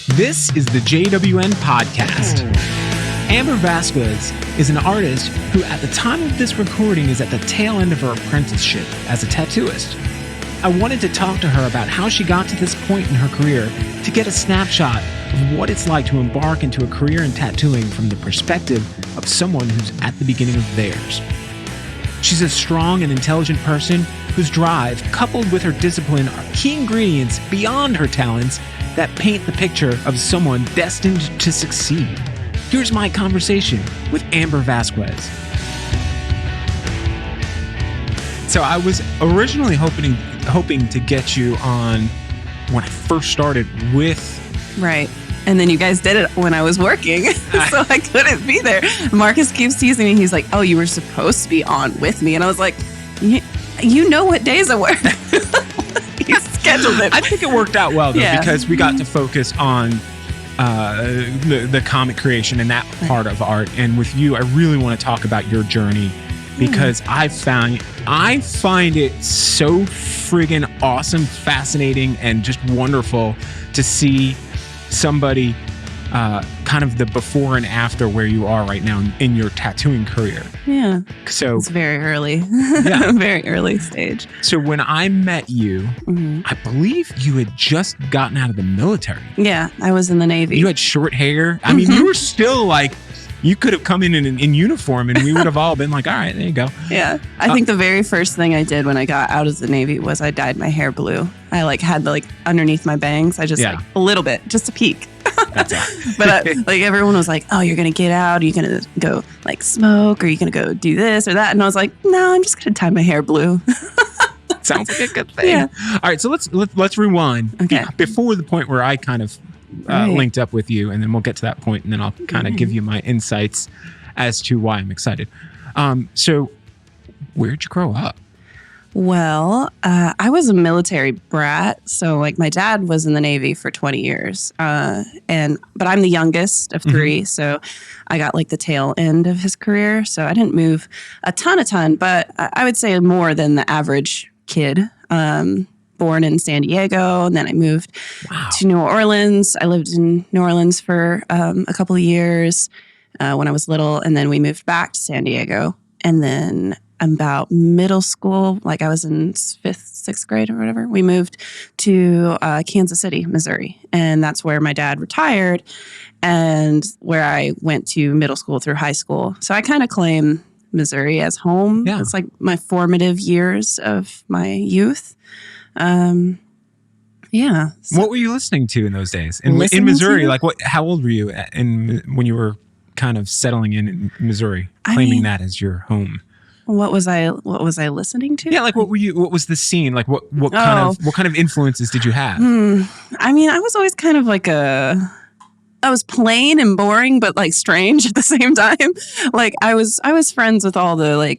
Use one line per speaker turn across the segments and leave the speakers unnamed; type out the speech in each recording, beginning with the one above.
This is the JWN Podcast. Amber Vasquez is an artist who, at the time of this recording, is at the tail end of her apprenticeship as a tattooist. I wanted to talk to her about how she got to this point in her career to get a snapshot of what it's like to embark into a career in tattooing from the perspective of someone who's at the beginning of theirs. She's a strong and intelligent person whose drive, coupled with her discipline, are key ingredients beyond her talents that paint the picture of someone destined to succeed. Here's my conversation with Amber Vasquez. So I was originally hoping to get you on when I first started with...
Right. And then you guys did it when I was working, so I couldn't be there. Marcus keeps teasing me. He's like, oh, you were supposed to be on with me. And I was like, you know what days I work. He scheduled it.
I think it worked out well, though, because we got to focus on the comic creation and that part of art. And with you, I really want to talk about your journey because I find it so friggin' awesome, fascinating, and just wonderful to see somebody kind of the before and after where you are right now in your tattooing career.
Yeah.
So
it's very early.
Yeah.
Very early stage.
So when I met you, I believe you had just gotten out of the military.
Yeah, I was in the Navy.
You had short hair. I mean, you were still like, you could have come in uniform and we would have all been like, all right, there you go.
Yeah. I think the very first thing I did when I got out of the Navy was I dyed my hair blue. I had underneath my bangs. I just a little bit, just a peek. But everyone was like, oh, you're going to get out. Are you going to go smoke? Or are you going to go do this or that? And I was like, no, I'm just going to dye my hair blue.
Sounds like a good thing.
Yeah.
All right. So let's rewind.
Okay.
Before the point where I kind of linked up with you, and then we'll get to that point, and then I'll kind of give you my insights as to why I'm excited. So where'd you grow up?
Well, I was a military brat. So my dad was in the Navy for 20 years. But I'm the youngest of three. So I got the tail end of his career. So I didn't move a ton, but I would say more than the average kid. Born in San Diego, and then I moved to New Orleans. I lived in New Orleans for a couple of years when I was little, and then we moved back to San Diego. And then about middle school, I was in 5th, 6th grade or whatever, we moved to Kansas City, Missouri. And that's where my dad retired and where I went to middle school through high school. So I kind of claim Missouri as home. Yeah. It's my formative years of my youth. Yeah.
So what were you listening to in those days in Missouri? How old were you when you were kind of settling in Missouri, claiming that as your home?
What was I listening to?
Yeah, what was the scene? What kind of influences did you have?
I was always kind of I was plain and boring, but strange at the same time. I was friends with all the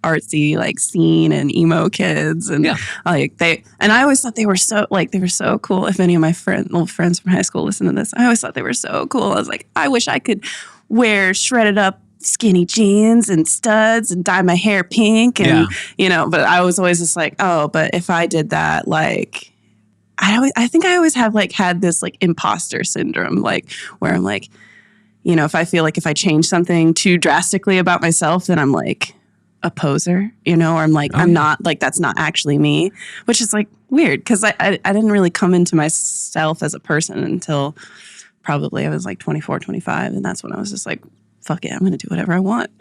artsy scene and emo kids, and I always thought they were so cool. If any of my old friends from high school listen to this, I always thought they were so cool. I was like, I wish I could wear shredded up skinny jeans and studs and dye my hair pink and but I was always just but if I did that, I think I always have had this imposter syndrome, where I'm if I feel if I change something too drastically about myself, then I'm a poser, or I'm I'm not that's not actually me, which is weird because I didn't really come into myself as a person until probably I was 24, 25. And that's when I was just fuck it, I'm going to do whatever I want.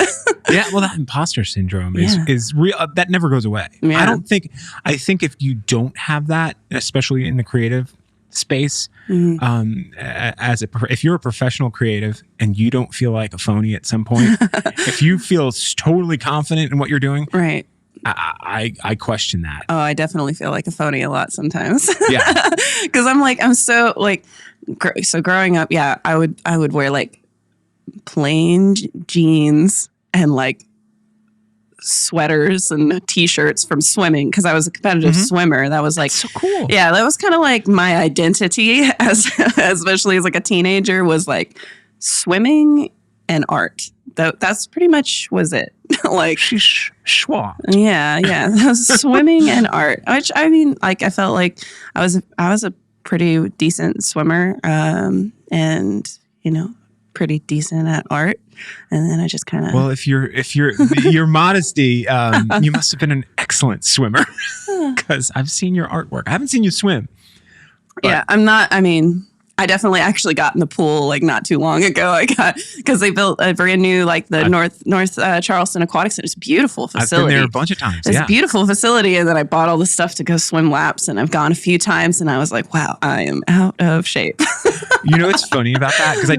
Yeah, well, that imposter syndrome is real. That never goes away. Yeah. I think if you don't have that, especially in the creative space, if you're a professional creative and you don't feel like a phony at some point, if you feel totally confident in what you're doing,
right?
I question that.
Oh, I definitely feel like a phony a lot sometimes.
Yeah,
because I'm so so growing up, I would wear plain jeans and sweaters and t-shirts from swimming because I was a competitive swimmer. That was
so cool.
Yeah, that was kind of my identity especially as a teenager was swimming and art. That's pretty much was it.
She's schwa.
Yeah. Swimming and art. Which I felt I was a pretty decent swimmer, and pretty decent at art. And then I just kind of...
Well, if your modesty, you must have been an excellent swimmer because I've seen your artwork. I haven't seen you swim.
Yeah, I definitely actually got in the pool like not too long ago. Because they built a brand new the North Charleston Aquatic Center. It's a beautiful facility.
I've been there a bunch of times.
It's a beautiful facility, and then I bought all the stuff to go swim laps, and I've gone a few times, and I was like, wow, I am out of shape.
You know what's funny about that? Because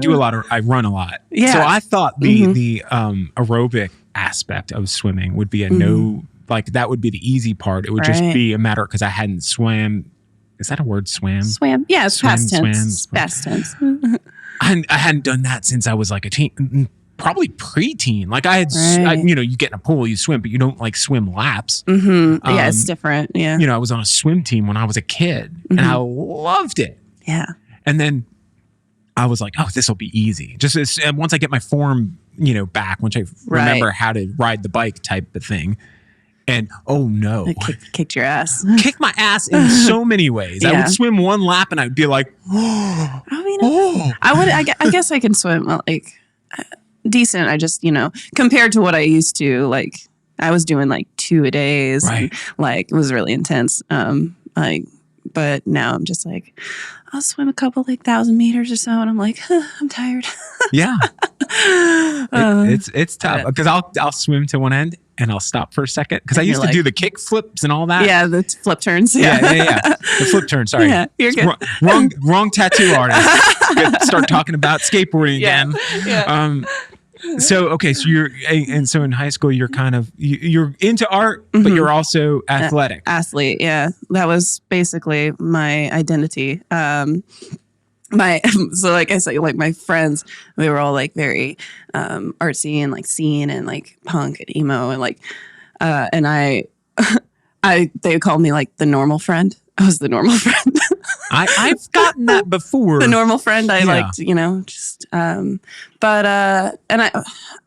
I run a lot.
Yeah.
So I thought the aerobic aspect of swimming would be that would be the easy part. It would just be a matter because I hadn't swam. Is that a word? Swam?
Yeah, it's past tense. Past tense.
I hadn't done that since I was like a teen, probably preteen. Like I had, you get in a pool, you swim, but you don't like swim laps.
Mm-hmm. Yeah, it's different. Yeah.
I was on a swim team when I was a kid and I loved it.
Yeah.
And then I was like, oh, this will be easy. Just once I get my form, back, once I remember how to ride the bike type of thing. And oh no,
kicked your ass.
Kicked my ass in so many ways. Yeah. I would swim one lap and I'd be like,
I guess I can swim like decent. I just, compared to what I used to, like I was doing like 2 a days.
Right.
And, it was really intense. But now I'm just like, I'll swim a couple 1,000 meters or so, and I'm like, I'm tired.
Yeah, it's tough because I'll swim to one end and I'll stop for a second because I used to do the kick flips and all that.
Yeah, the flip turns.
Yeah. The flip turn. Sorry,
you're good.
Wrong tattoo artist. Start talking about skateboarding again.
Yeah.
So you're in high school you're kind of you're into art, but you're also athletic.
Athlete, yeah. That was basically my identity. So like I said, like my friends, we were all like very artsy and like scene and like punk and emo and like and they called me like the normal friend. I was the normal friend.
I've gotten that before.
The normal friend I liked, just but and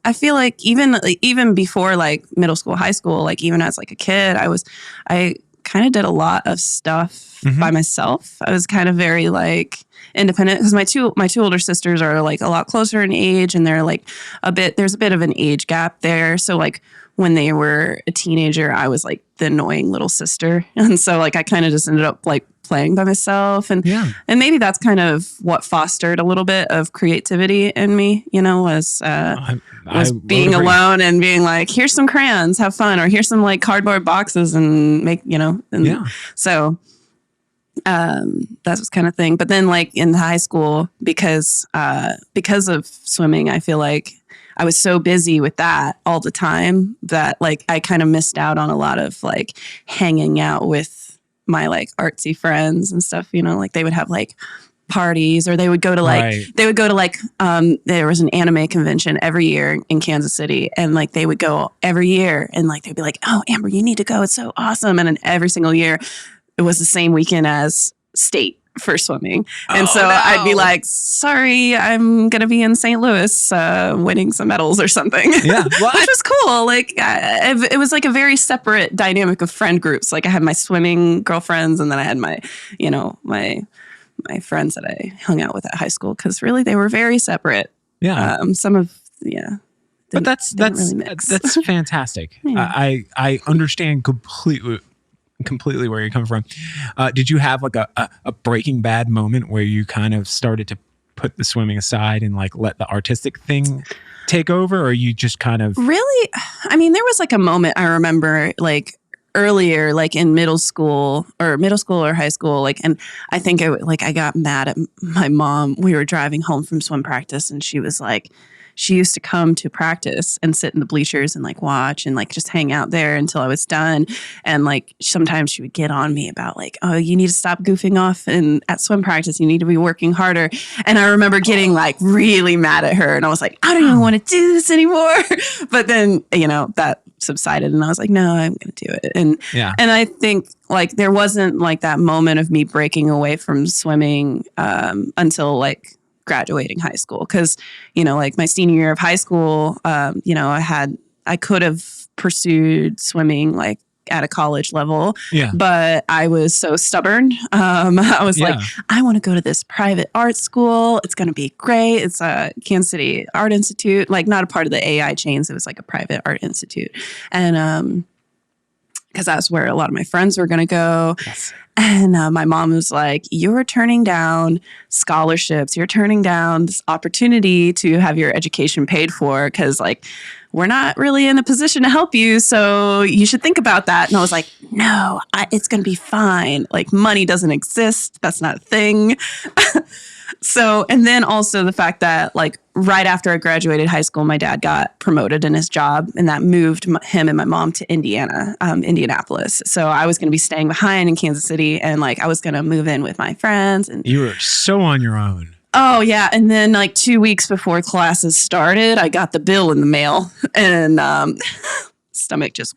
I feel like even before like middle school, high school, like even as like a kid, I kind of did a lot of stuff by myself. I was kind of very like independent because my two older sisters are like a lot closer in age, and they're like there's a bit of an age gap there. So like when they were a teenager, I was like the annoying little sister. And so like I kind of just ended up like playing by myself. And maybe that's kind of what fostered a little bit of creativity in me, was being alone and being like, here's some crayons, have fun, or here's some like cardboard boxes and make, so that's kind of thing. But then like in high school, because of swimming, I feel like I was so busy with that all the time that like I kind of missed out on a lot of like hanging out with my like artsy friends and stuff, like they would have like parties, or they would go to like there was an anime convention every year in Kansas City, and like they would go every year, and like they'd be like, oh, Amber, you need to go, it's so awesome. And then every single year it was the same weekend as state for swimming. And I'd be like, sorry, I'm going to be in St. Louis winning some medals or something.
Yeah.
Which was cool. Like it was like a very separate dynamic of friend groups. Like I had my swimming girlfriends, and then I had my, my friends that I hung out with at high school, because really they were very separate.
Yeah. But that's fantastic.
Yeah.
I understand completely where you're coming from. Did you have like a Breaking Bad moment where you kind of started to put the swimming aside and like let the artistic thing take over, or you just kind of
really? I mean, there was like a moment I remember like earlier, like in middle school or high school, like, and I think I got mad at my mom. We were driving home from swim practice, and she was like, she used to come to practice and sit in the bleachers and like watch and like just hang out there until I was done. And like sometimes she would get on me about like, oh, you need to stop goofing off and at swim practice, you need to be working harder. And I remember getting like really mad at her, and I was like, I don't even want to do this anymore. But then, that subsided, and I was like, no, I'm going to do it. And I think like there wasn't like that moment of me breaking away from swimming until like graduating high school, because like my senior year of high school, I could have pursued swimming like at a college level.
Yeah.
But I was so stubborn. I was like, I want to go to this private art school. It's going to be great. It's a Kansas City Art Institute, like not a part of the AI chains. It was like a private art institute. And because that's where a lot of my friends were going to go.
Yes.
And my mom was like, you're turning down scholarships. You're turning down this opportunity to have your education paid for because, like, we're not really in a position to help you. So you should think about that. And I was like, no, it's going to be fine. Like, money doesn't exist. That's not a thing. So, and then also the fact that, like, right after I graduated high school, my dad got promoted in his job, and that moved him and my mom to Indianapolis. So I was going to be staying behind in Kansas City, and like I was going to move in with my friends. And
you were so on your own.
Oh yeah, and then like 2 weeks before classes started, I got the bill in the mail, and stomach just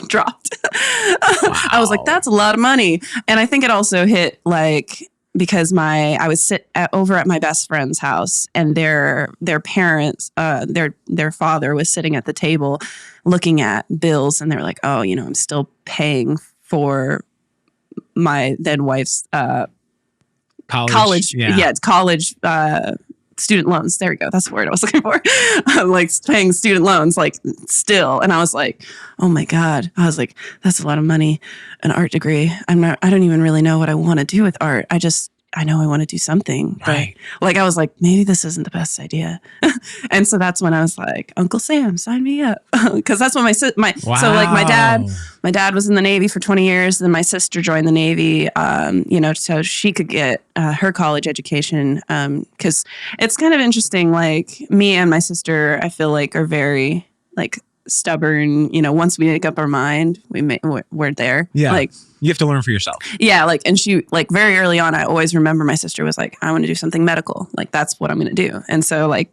dropped. Wow. I was like, that's a lot of money, and I think it also hit like. Because I was over at my best friend's house, and their parents, their father was sitting at the table, looking at bills, and they're like, "Oh, I'm still paying for my then wife's college, college student loans. There we go. That's the word I was looking for. Like paying student loans, like still." And I was like, "Oh my God!" I was like, "That's a lot of money. An art degree. I don't even really know what I want to do with art. I know I want to do something."
Right.
But like, I was like, maybe this isn't the best idea. And so that's when I was like, Uncle Sam, sign me up. Cause that's when so like my dad was in the Navy for 20 years. Then my sister joined the Navy, so she could get her college education. Cause it's kind of interesting. Like me and my sister, I feel like are very like stubborn. Once we make up our mind, we're there.
Yeah.
Like,
you have to learn for yourself.
Yeah. Like, and she, like, very early on, I always remember my sister was like, I want to do something medical. Like, that's what I'm going to do. And so, like,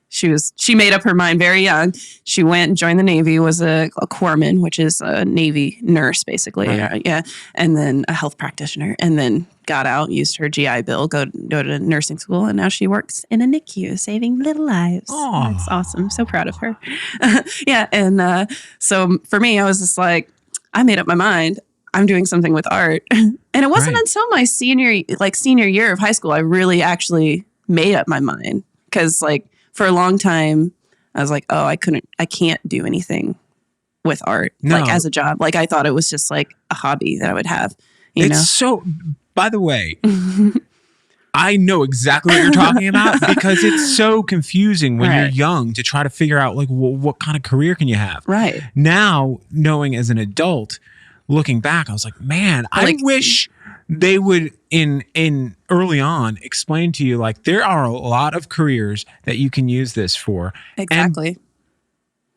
she made up her mind very young. She went and joined the Navy, was a corpsman, which is a Navy nurse, basically.
Right.
Yeah. And then a health practitioner, and then got out, used her GI Bill, go to nursing school. And now she works in a NICU, saving little lives.
Oh,
that's awesome. I'm so proud of her. Yeah. And so for me, I was just like, I made up my mind. I'm doing something with art. And it wasn't until my senior year of high school, I really actually made up my mind. Because like for a long time, I was like, oh, I can't do anything with art, like as a job. Like I thought it was just like a hobby that I would have, you know?
So, by the way, I know exactly what you're talking about because it's so confusing when you're young to try to figure out like, what kind of career can you have?
Right.
Now, knowing as an adult, looking back, I was like, man, I wish they would in early on explain to you like there are a lot of careers that you can use this for.
Exactly.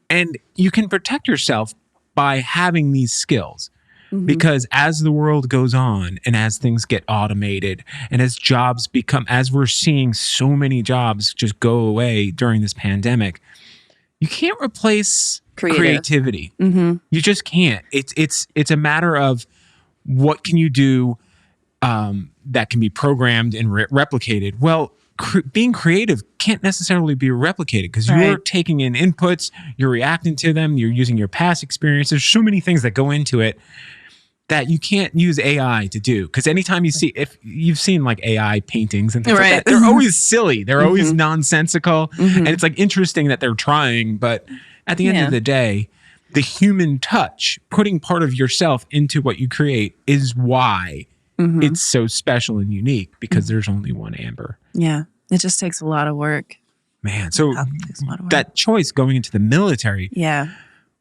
And you can protect yourself by having these skills. Mm-hmm. Because as the world goes on and as things get automated and as jobs as we're seeing so many jobs just go away during this pandemic, you can't replace creativity.
Mm-hmm.
You just can't. It's a matter of what can you do that can be programmed and replicated. Well, being creative can't necessarily be replicated because you're taking in inputs, you're reacting to them, you're using your past experience. There's so many things that go into it that you can't use AI to do. Because anytime you see, if you've seen like AI paintings and things like that, they're always silly. They're always nonsensical. Mm-hmm. And it's like interesting that they're trying. But at the end of the day, the human touch, putting part of yourself into what you create is why it's so special and unique because there's only one Amber.
Yeah. It just takes a lot of work.
Man. So that choice going into the military.
Yeah.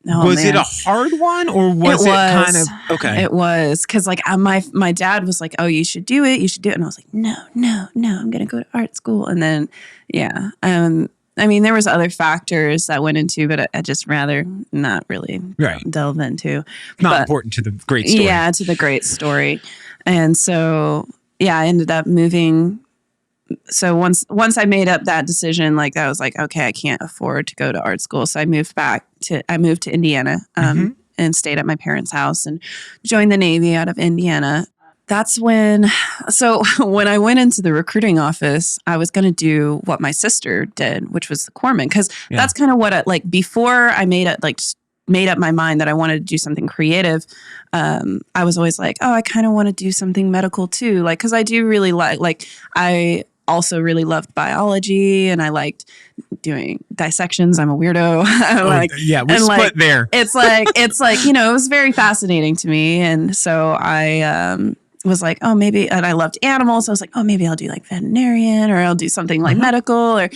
Was it a hard one or was it kind of okay?
It was because like my dad was like, "Oh, you should do it. You should do it." And I was like, "No, I'm going to go to art school." And then, I mean, there was other factors that went into, but I just rather not really delve into.
Not important to the great story.
Yeah, to the great story. And so, I ended up moving. So once I made up that decision, like I was like, okay, I can't afford to go to art school. So I moved to Indiana and stayed at my parents' house and joined the Navy out of Indiana. That's when I went into the recruiting office, I was going to do what my sister did, which was the corpsman. Cause that's kind of what before I made it, like, made up my mind that I wanted to do something creative, I was always like, oh, I kind of want to do something medical too. Like, cause I do really like I also really loved biology and I liked doing dissections. I'm a weirdo.
We split there.
It's like, it was very fascinating to me. And so I, was like, oh, maybe, and I loved animals. So I was like, oh, maybe I'll do like veterinarian or I'll do something like medical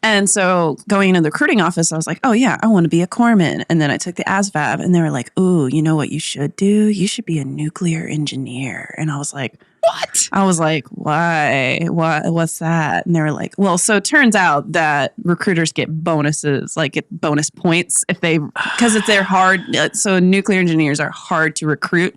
and so going into the recruiting office, I was like, oh yeah, I want to be a corpsman. And then I took the ASVAB and they were like, ooh, you know what you should do? You should be a nuclear engineer. And I was like, what? I was like, why? What's that? And they were like, well, so it turns out that recruiters get bonuses, like get bonus points because they're hard. So nuclear engineers are hard to recruit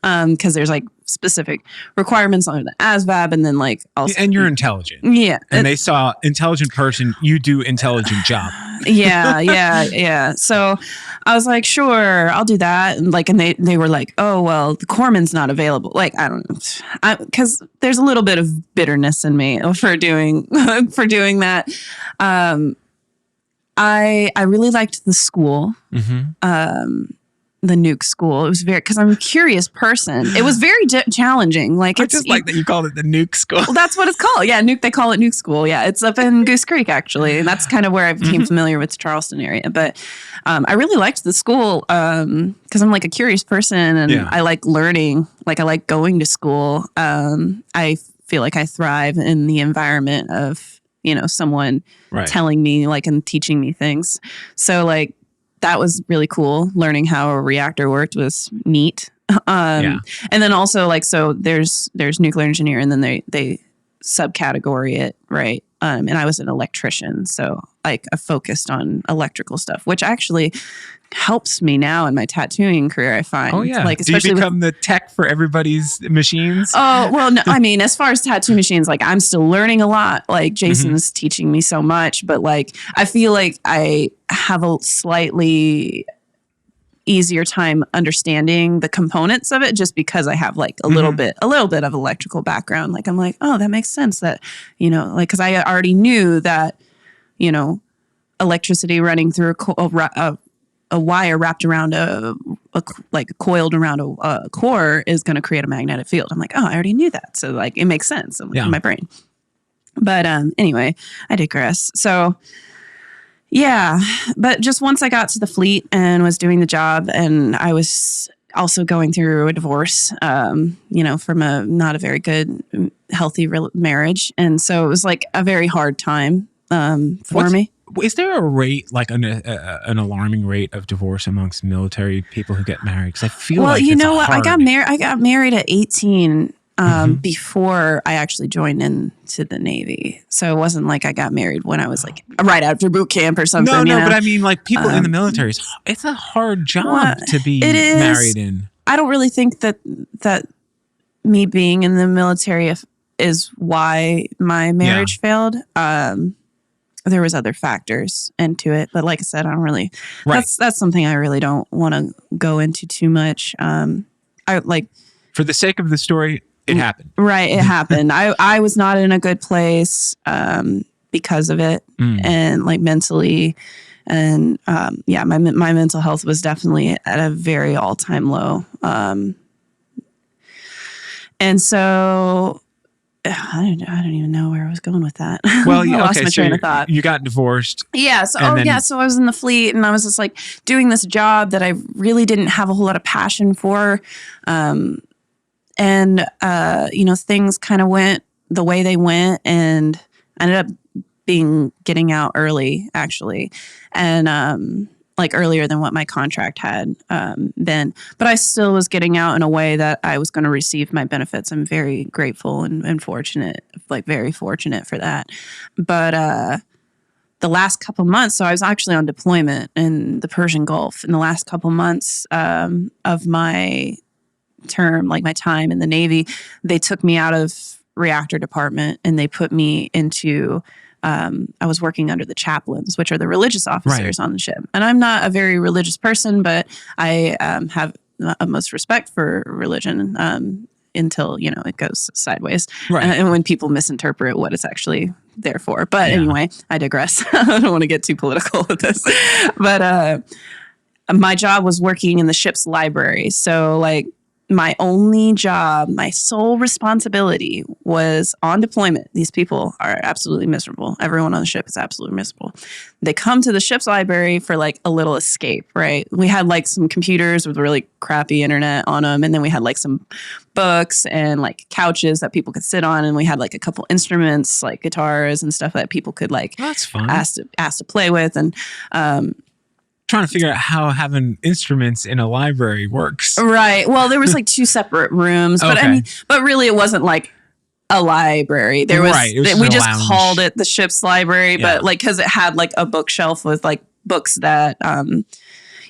because there's like specific requirements on the ASVAB and then like also.
And you're intelligent.
Yeah.
And they saw intelligent person, you do intelligent job.
Yeah. So I was like, sure, I'll do that. And like, and they were like, oh, well, the corpsman's not available. Like, I don't know. Because there's a little bit of bitterness in me for doing that. I really liked the school. Mm-hmm. The nuke school. It was because I'm a curious person. It was very challenging. Like
I just like that you called it the nuke school.
Well, that's what it's called. Yeah, nuke. They call it nuke school. Yeah, it's up in Goose Creek actually, and that's kind of where I became familiar with the Charleston area. But I really liked the school because I'm like a curious person and I like learning. Like I like going to school. I feel like I thrive in the environment of someone telling me like and teaching me things. So like. That was really cool. Learning how a reactor worked was neat. And then also like, so there's nuclear engineer and then they subcategory it. Right. And I was an electrician. So like I focused on electrical stuff, which actually helps me now in my tattooing career, I find.
Oh yeah.
Like,
especially do you become the tech for everybody's machines?
Oh, well, no, I mean, as far as tattoo machines, like I'm still learning a lot. Like Jason's teaching me so much, but like, I feel like I have a slightly easier time understanding the components of it just because I have like a little bit of electrical background. Like, I'm like, oh, that makes sense that, like, cause I already knew that, electricity running through a wire wrapped around coiled around a core is going to create a magnetic field. I'm like, oh, I already knew that. So like, it makes sense in my brain. But anyway, I digress. So yeah, but just once I got to the fleet and was doing the job and I was also going through a divorce, from a not a very good, healthy marriage. And so it was like a very hard time for me.
Is there a rate, like an alarming rate of divorce amongst military people who get married? Because I feel like it's
what?
hard.
I got married at 18 before I actually joined into the Navy. So it wasn't like I got married when I was like right after boot camp or something.
No, but I mean like people in the military, it's a hard job to be married in.
I don't really think that me being in the military is why my marriage failed. There was other factors into it, but like I said, I don't really. Right. That's something I really don't want to go into too much. I like
for the sake of the story, it happened.
Right, it happened. I was not in a good place because of it, and like mentally, and my mental health was definitely at a very all-time low. And so. I don't even know where I was going with that.
Well,
I lost my train of thought.
You got divorced.
Yeah. So I was in the fleet and I was just like doing this job that I really didn't have a whole lot of passion for. Things kind of went the way they went and I ended up getting out early actually. And, like earlier than what my contract had been. But I still was getting out in a way that I was going to receive my benefits. I'm very grateful and fortunate, like very fortunate for that. But the last couple months, so I was actually on deployment in the Persian Gulf. In the last couple months of my term, like my time in the Navy, they took me out of reactor department and they put me into... I was working under the chaplains, which are the religious officers on the ship. And I'm not a very religious person, but I have utmost respect for religion until, it goes sideways. Right. And when people misinterpret what it's actually there for. But anyway, I digress. I don't want to get too political with this. But my job was working in the ship's library. So like my only job, my sole responsibility was on deployment. These people are absolutely miserable. Everyone on the ship is absolutely miserable. They come to the ship's library for like a little escape, right? We had like some computers with really crappy internet on them. And then we had like some books and like couches that people could sit on. And we had like a couple instruments, like guitars and stuff that people could like
that's fun.
ask to play with. And,
trying to figure out how having instruments in a library works.
Right. Well, there was like 2 separate rooms, but
okay.
I mean, but really it wasn't like a library. There was,
right.
we just called it the ship's library, but like, cause it had like a bookshelf with like books that,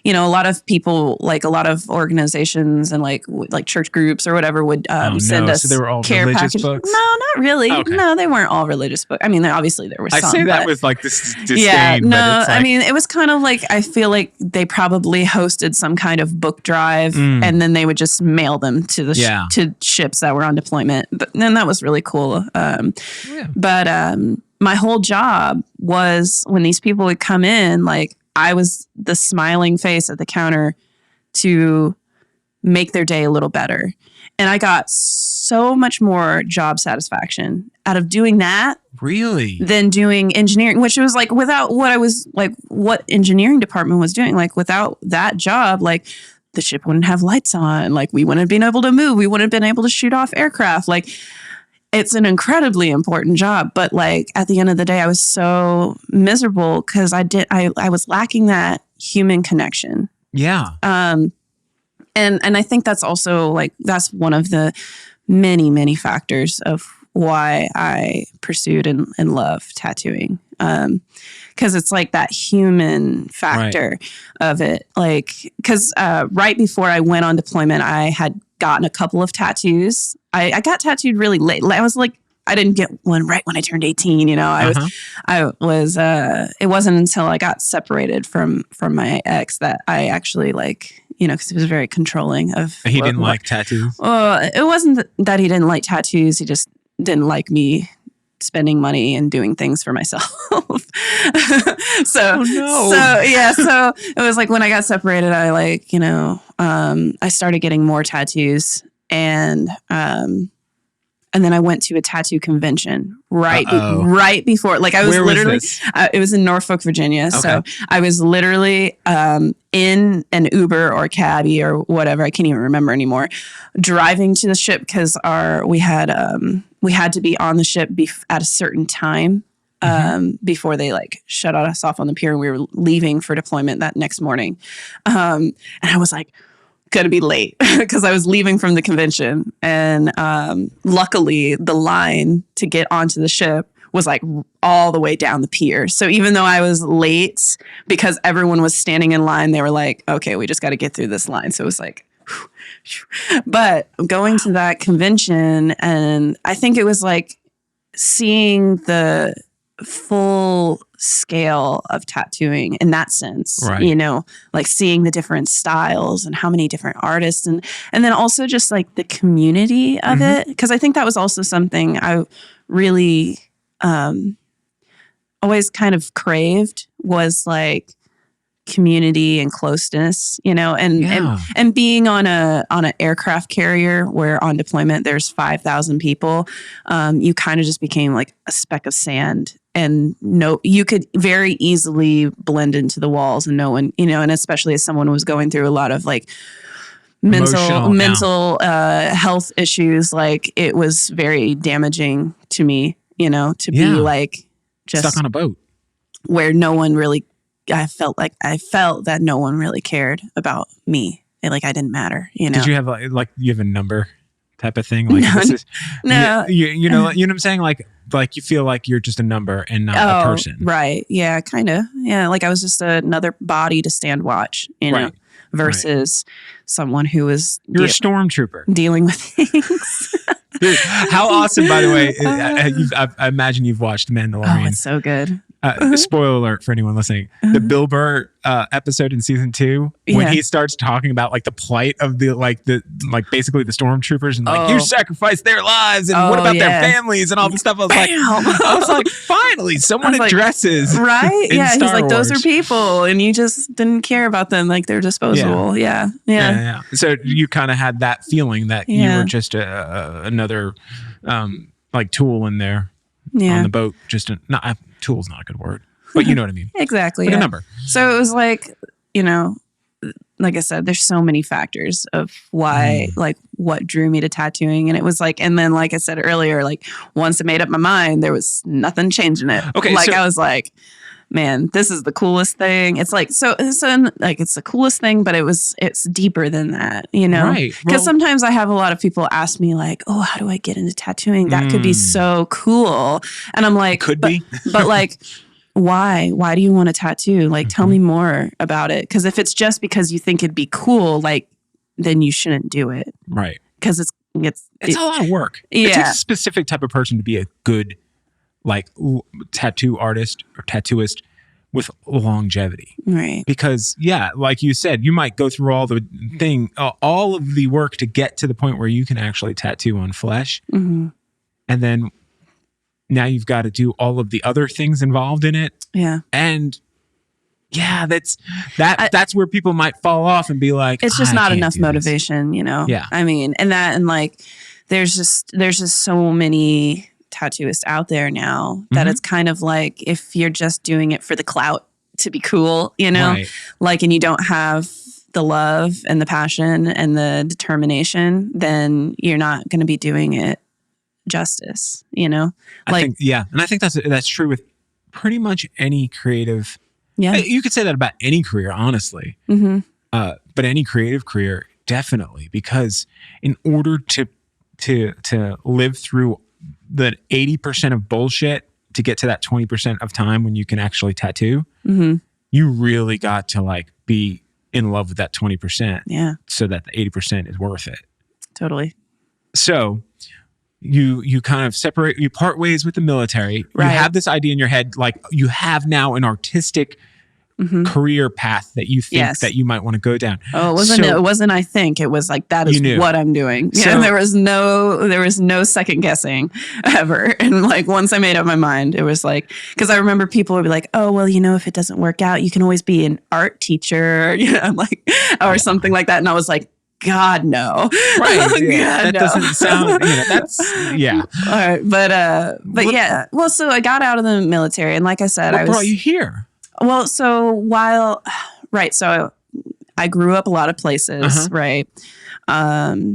you know, a lot of people, like a lot of organizations and like church groups or whatever would send us.
So they were all
care
religious
packages.
books?
No, not really.
Okay.
No, they weren't all religious books. I mean, obviously there were some.
I say that with like this disdain.
Yeah, no,
but it's like,
I mean, it was kind of like, I feel like they probably hosted some kind of book drive and then they would just mail them to the to ships that were on deployment. But then that was really cool. But my whole job was when these people would come in, like, I was the smiling face at the counter to make their day a little better. And I got so much more job satisfaction out of doing that.
Really?
Than doing engineering, which was like without what engineering department was doing. Like without that job, like the ship wouldn't have lights on. Like we wouldn't have been able to move. We wouldn't have been able to shoot off aircraft. Like it's an incredibly important job, but like at the end of the day, I was so miserable because I was lacking that human connection.
Yeah.
And I think that's also like, that's one of the many, many factors of why I pursued and love tattooing. Cause it's like that human factor of it. Like, cause, right before I went on deployment, I had gotten a couple of tattoos. I got tattooed really late. I was like, I didn't get one right when I turned 18. You know, I was, it wasn't until I got separated from my ex that I actually like, you know, because he was very controlling of.
He didn't like tattoos?
It wasn't that he didn't like tattoos. He just didn't like me spending money and doing things for myself. So it was like when I got separated, I like, you know, I started getting more tattoos and then I went to a tattoo convention right before, like I was literally, it was in Norfolk, Virginia. Okay. So I was literally in an Uber or Caddy or whatever. I can't even remember anymore, driving to the ship because we had to be on the ship at a certain time before they like shut us off on the pier and we were leaving for deployment that next morning. And I was like, going to be late because I was leaving from the convention. And luckily, the line to get onto the ship was like all the way down the pier. So even though I was late, because everyone was standing in line, they were like, okay, we just got to get through this line. So it was like, but going to that convention, and I think it was like seeing the full scale of tattooing in that sense, you know, like seeing the different styles and how many different artists and then also just like the community of it. Because I think that was also something I really always kind of craved was like community and closeness, you know, and being on an aircraft carrier where on deployment there's 5,000 people, you kind of just became like a speck of sand. And you could very easily blend into the walls and no one, you know, and especially as someone who was going through a lot of like mental health issues, like it was very damaging to me, you know, to be like just
stuck on a boat
where no one really, I felt that no one really cared about me. Like I didn't matter, you know.
Did you have like you have a number type of thing? Like
no.
You know what I'm saying? Like you feel like you're just a number and not a person.
Right. Yeah, kind of. Yeah, like I was just another body to stand watch, you know, versus someone who was
you're a stormtrooper
dealing with things.
Dude, how awesome, by the way, I imagine you've watched Mandalorian.
Oh, it's so good.
Spoiler alert for anyone listening. The Bill Burr episode in season 2, when he starts talking about like the plight of the basically the stormtroopers and like you sacrificed their lives and what about their families and all this stuff. I was like, finally, someone addresses
right.
in
Star
Wars.
Like, those are people, and you just didn't care about them, like they're disposable. Yeah.
So you kind of had that feeling that you were just another like tool in there on the boat. Just not. Tool's not a good word, but you know what I mean.
Exactly.
Like a number.
So it was like, like I said, there's so many factors of why, like what drew me to tattooing. And it was like, and then like I said earlier, like once I made up my mind, there was nothing changing it. Okay. Like I was like, man, this is the coolest thing. It's like, so like it's the coolest thing, but it's deeper than that, Right. Because sometimes I have a lot of people ask me like, oh, how do I get into tattooing? That could be so cool. And I'm like, but like, why do you want to tattoo? Like, tell me more about it. Because if it's just because you think it'd be cool, like, then you shouldn't do it.
Right.
Because it's
a lot of work. Yeah. It takes a specific type of person to be a good like tattoo artist or tattooist with longevity.
Right.
Because like you said, you might go through all of the work to get to the point where you can actually tattoo on flesh. Mm-hmm. And then now you've got to do all of the other things involved in it.
Yeah.
And that's where people might fall off and be like,
it's just not enough motivation,
Yeah.
I mean, and like, there's just so many tattooists out there now that it's kind of like if you're just doing it for the clout to be cool, right. Like, and you don't have the love and the passion and the determination, then you're not going to be doing it justice,
I think, and I think that's true with pretty much any creative. Yeah, you could say that about any career, honestly. Mm-hmm. But any creative career, definitely, because in order to live through the 80% of bullshit to get to that 20% of time when you can actually tattoo, you really got to like be in love with that 20%.
Yeah.
So that the 80% is worth it.
Totally.
So you kind of separate, you part ways with the military. Right. You have this idea in your head, like you have now an artistic career path that you think that you might want to go down.
Oh, it wasn't I think, it was like, that is what I'm doing. So, and there was no second guessing ever. And like, once I made up my mind, it was like, cause I remember people would be like, oh, well, if it doesn't work out, you can always be an art teacher, like, or something like that. And I was like, God, no.
Right. Yeah. That doesn't sound, that's, yeah.
All right. But yeah. Well, so I got out of the military, and like I said,
what brought you here?
Well, so so I grew up a lot of places, right? I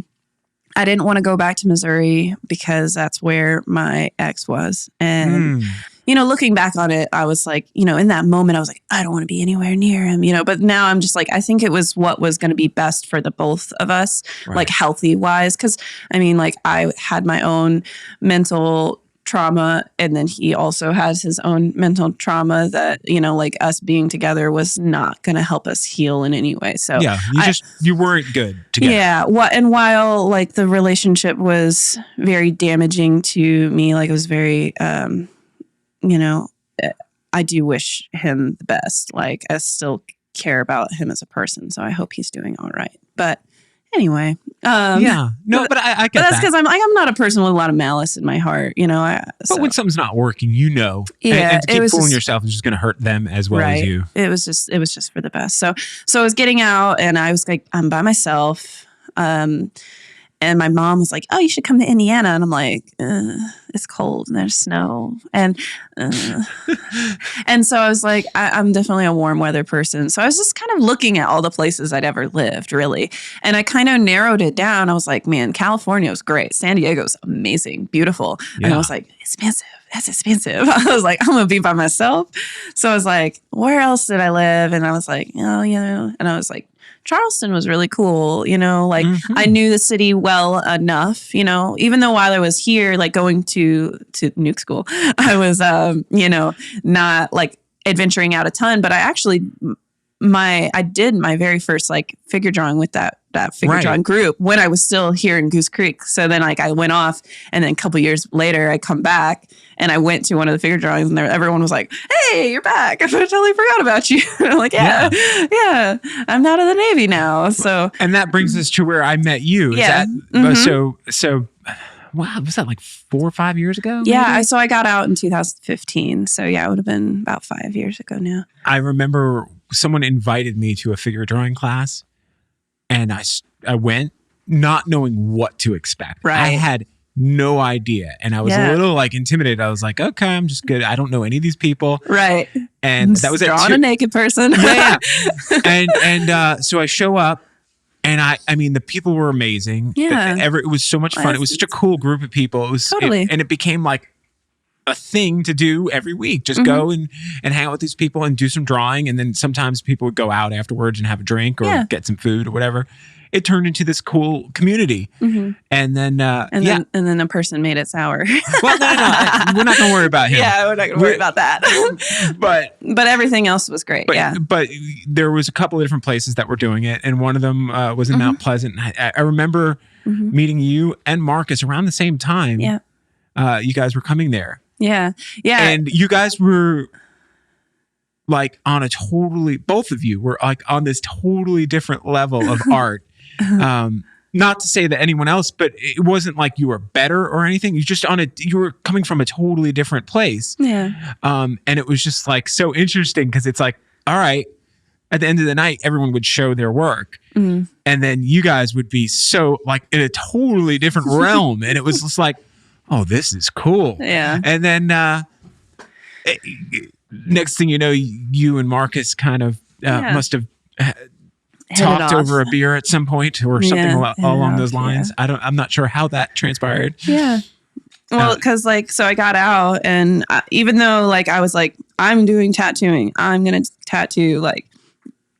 didn't want to go back to Missouri because that's where my ex was. And, looking back on it, I was like, in that moment, I was like, I don't want to be anywhere near him, but now I'm just like, I think it was what was going to be best for the both of us, like healthy wise. Cause I mean, like I had my own mental trauma, and then he also has his own mental trauma that, like us being together was not going to help us heal in any way. So
yeah, you weren't good together.
Yeah. And while like the relationship was very damaging to me, like it was very, I do wish him the best. Like I still care about him as a person. So I hope he's doing all right. But anyway.
But I get that.
But that's because I'm not a person with a lot of malice in my heart,
But when something's not working, and to keep fooling yourself is just going to hurt them as well as you.
It was just for the best. So I was getting out, and I was like, I'm by myself. And my mom was like, oh, you should come to Indiana. And I'm like, it's cold and there's snow. And so I was like, I'm definitely a warm weather person. So I was just kind of looking at all the places I'd ever lived, really. And I kind of narrowed it down. I was like, man, California was great. San Diego's amazing, beautiful. Yeah. And I was like, expensive. That's expensive. I was like, I'm going to be by myself. So I was like, where else did I live? And I was like, and I was like, Charleston was really cool, like I knew the city well enough, even though while I was here, like going to nuke school, I was, not like adventuring out a ton, but I actually I did my very first like figure drawing with that figure drawing group when I was still here in Goose Creek. So then like I went off, and then a couple years later I come back and I went to one of the figure drawings, and everyone was like, "Hey, you're back. I totally forgot about you." I'm like, yeah, I'm out of the Navy now. So,
and that brings us to where I met you.
Yeah.
So wow, was that like 4 or 5 years ago?
Yeah. So I got out in 2015. So yeah, it would have been about 5 years ago now.
I remember someone invited me to a figure drawing class, and I went not knowing what to expect.
Right.
I had no idea. And I was a little like intimidated. I was like, okay, I'm just good. I don't know any of these people.
Right.
And that was
drawing a naked person.
Yeah. And so I show up, and I mean, the people were amazing.
Yeah.
It was so much fun. It was such a cool group of people. It was
totally.
And it became like a thing to do every week. Just go and hang out with these people and do some drawing. And then sometimes people would go out afterwards and have a drink or get some food or whatever. It turned into this cool community. And then,
then a person made it sour.
Well, no. We're not going to worry about him.
Yeah, we're not going to worry about that.
But
everything else was great.
But there was a couple of different places that were doing it. And one of them was in Mount Pleasant. I remember meeting you and Marcus around the same time.
Yeah.
You guys were coming there.
Yeah. Yeah.
And you guys were like both of you were like on this totally different level of art. Not to say that anyone else, but it wasn't like you were better or anything. You were coming from a totally different place.
Yeah.
And it was just like so interesting because it's like, all right, at the end of the night, everyone would show their work. And then you guys would be so like in a totally different realm. And it was just like, oh, this is cool.
Yeah.
And then next thing you know, you and Marcus kind of must have talked over a beer at some point or something along those lines. Yeah. I'm not sure how that transpired.
Yeah. Well, because so I got out, and even though I was like, I'm doing tattooing, I'm going to tattoo,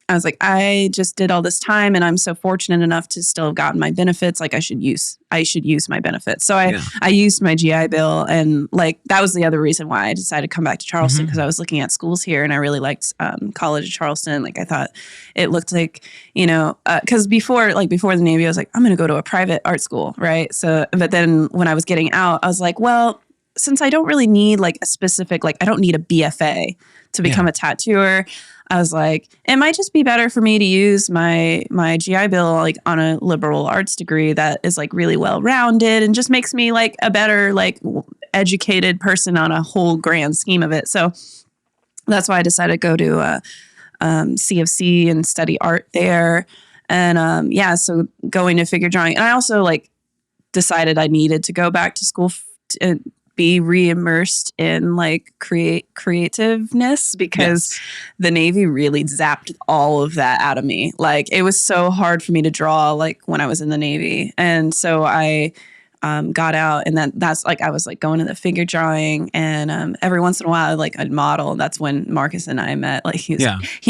I was like, I just did all this time, and I'm so fortunate enough to still have gotten my benefits. I should use my benefits. So I used my GI Bill, and that was the other reason why I decided to come back to Charleston, because I was looking at schools here, and I really liked College of Charleston. I thought it looked like, because before the Navy, I was like, I'm going to go to a private art school, right? So, but then when I was getting out, I was like, well, since I don't really need a specific, I don't need a BFA to become a tattooer. I was like, it might just be better for me to use my GI Bill on a liberal arts degree that is really well-rounded and just makes me a better educated person on a whole grand scheme of it. So that's why I decided to go to CFC and study art there. And so going to figure drawing. And I also decided I needed to go back to school to be re-immersed in creativeness, because the Navy really zapped all of that out of me. It was so hard for me to draw when I was in the Navy. And so I got out, and that's I was going to the figure drawing, and every once in a while I'd model. That's when Marcus and I met. He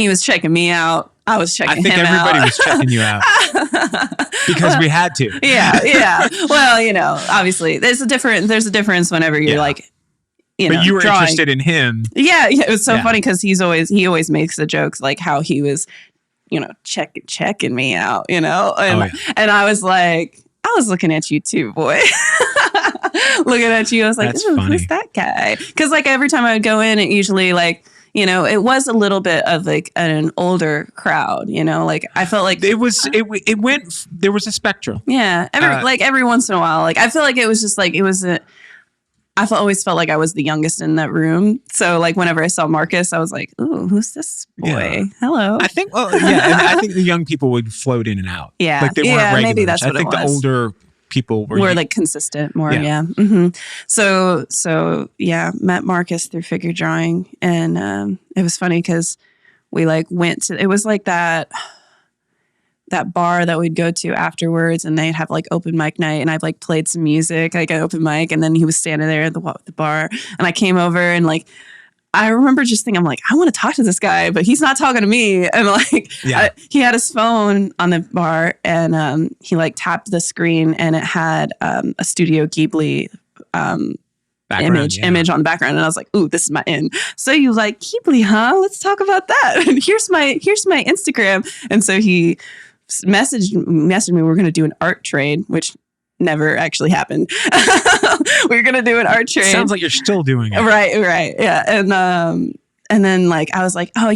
was checking me out. I was checking him out. I think everybody was
checking you out because we had to.
Yeah. Well, obviously there's a difference whenever you're
but you were
drawing.
Interested in him.
Yeah. It was so funny because he always makes the jokes how he was, checking me out, and I was like, I was looking at you too, boy. Looking at you, I was like, who's that guy? Because every time I would go in, it usually it was a little bit of an older crowd, I felt there was
a spectrum.
Yeah. Every once in a while, I feel it was just I always felt like I was the youngest in that room. So whenever I saw Marcus, I was like, ooh, who's this boy? Yeah. Hello.
I think, and I think the young people would float in and out.
Yeah.
They weren't regulars.
Maybe that's what
I think
it was.
The older people were consistent
more. Yeah. Mm-hmm. So met Marcus through figure drawing, and it was funny because we went to, it was that bar that we'd go to afterwards, and they'd have open mic night, and I've played some music, an open mic, and then he was standing there at the bar, and I came over, and I remember just thinking, I'm I want to talk to this guy, but he's not talking to me. And he had his phone on the bar, and he tapped the screen, and it had a Studio Ghibli image on the background. And I was like, ooh, this is my in. So you like Keeply, huh? Let's talk about that. And here's my Instagram. And so he messaged me. We're going to do an art trade, which never actually happened. We're going to do an art trade.
Sounds like you're still doing it.
Right. Yeah. And then like, I was like, oh,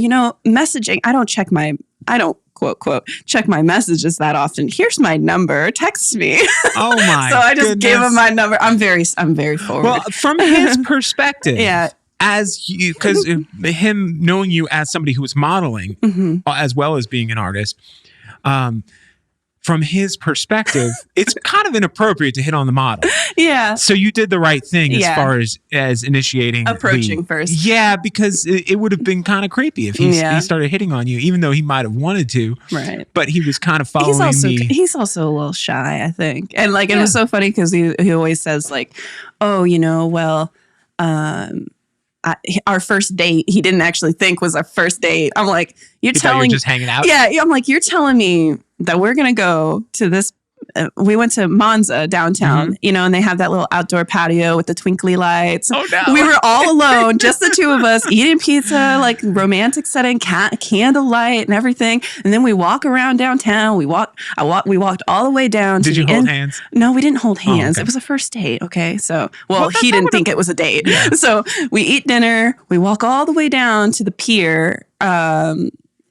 messaging, I don't quote check my messages that often. Here's my number. Text me.
Oh my!
So I just gave him my number. I'm very forward.
Well, from his perspective,
yeah.
Because him knowing you as somebody who was modeling as well as being an artist, from his perspective, it's kind of inappropriate to hit on the model.
Yeah.
So you did the right thing as far as initiating.
Approaching first.
Yeah, because it would have been kind of creepy if he started hitting on you, even though he might have wanted to.
Right.
But he was kind of following me.
He's also a little shy, I think. And like, it was so funny because he always says like, oh, our first date, he didn't actually think was our first date. I'm like, you're
just hanging out?
Yeah. I'm like, you're telling me that we're going to go to this. We went to Monza downtown, and they have that little outdoor patio with the twinkly lights. Oh, no. We were all alone, just the two of us, eating pizza, like romantic setting, candlelight and everything. And then we walk around downtown. We walked all the way down.
Did you hold hands?
No, we didn't hold hands.
Oh, okay.
It was a first date. Okay. So, he didn't think it was a date.
Yeah.
So we eat dinner. We walk all the way down to the pier.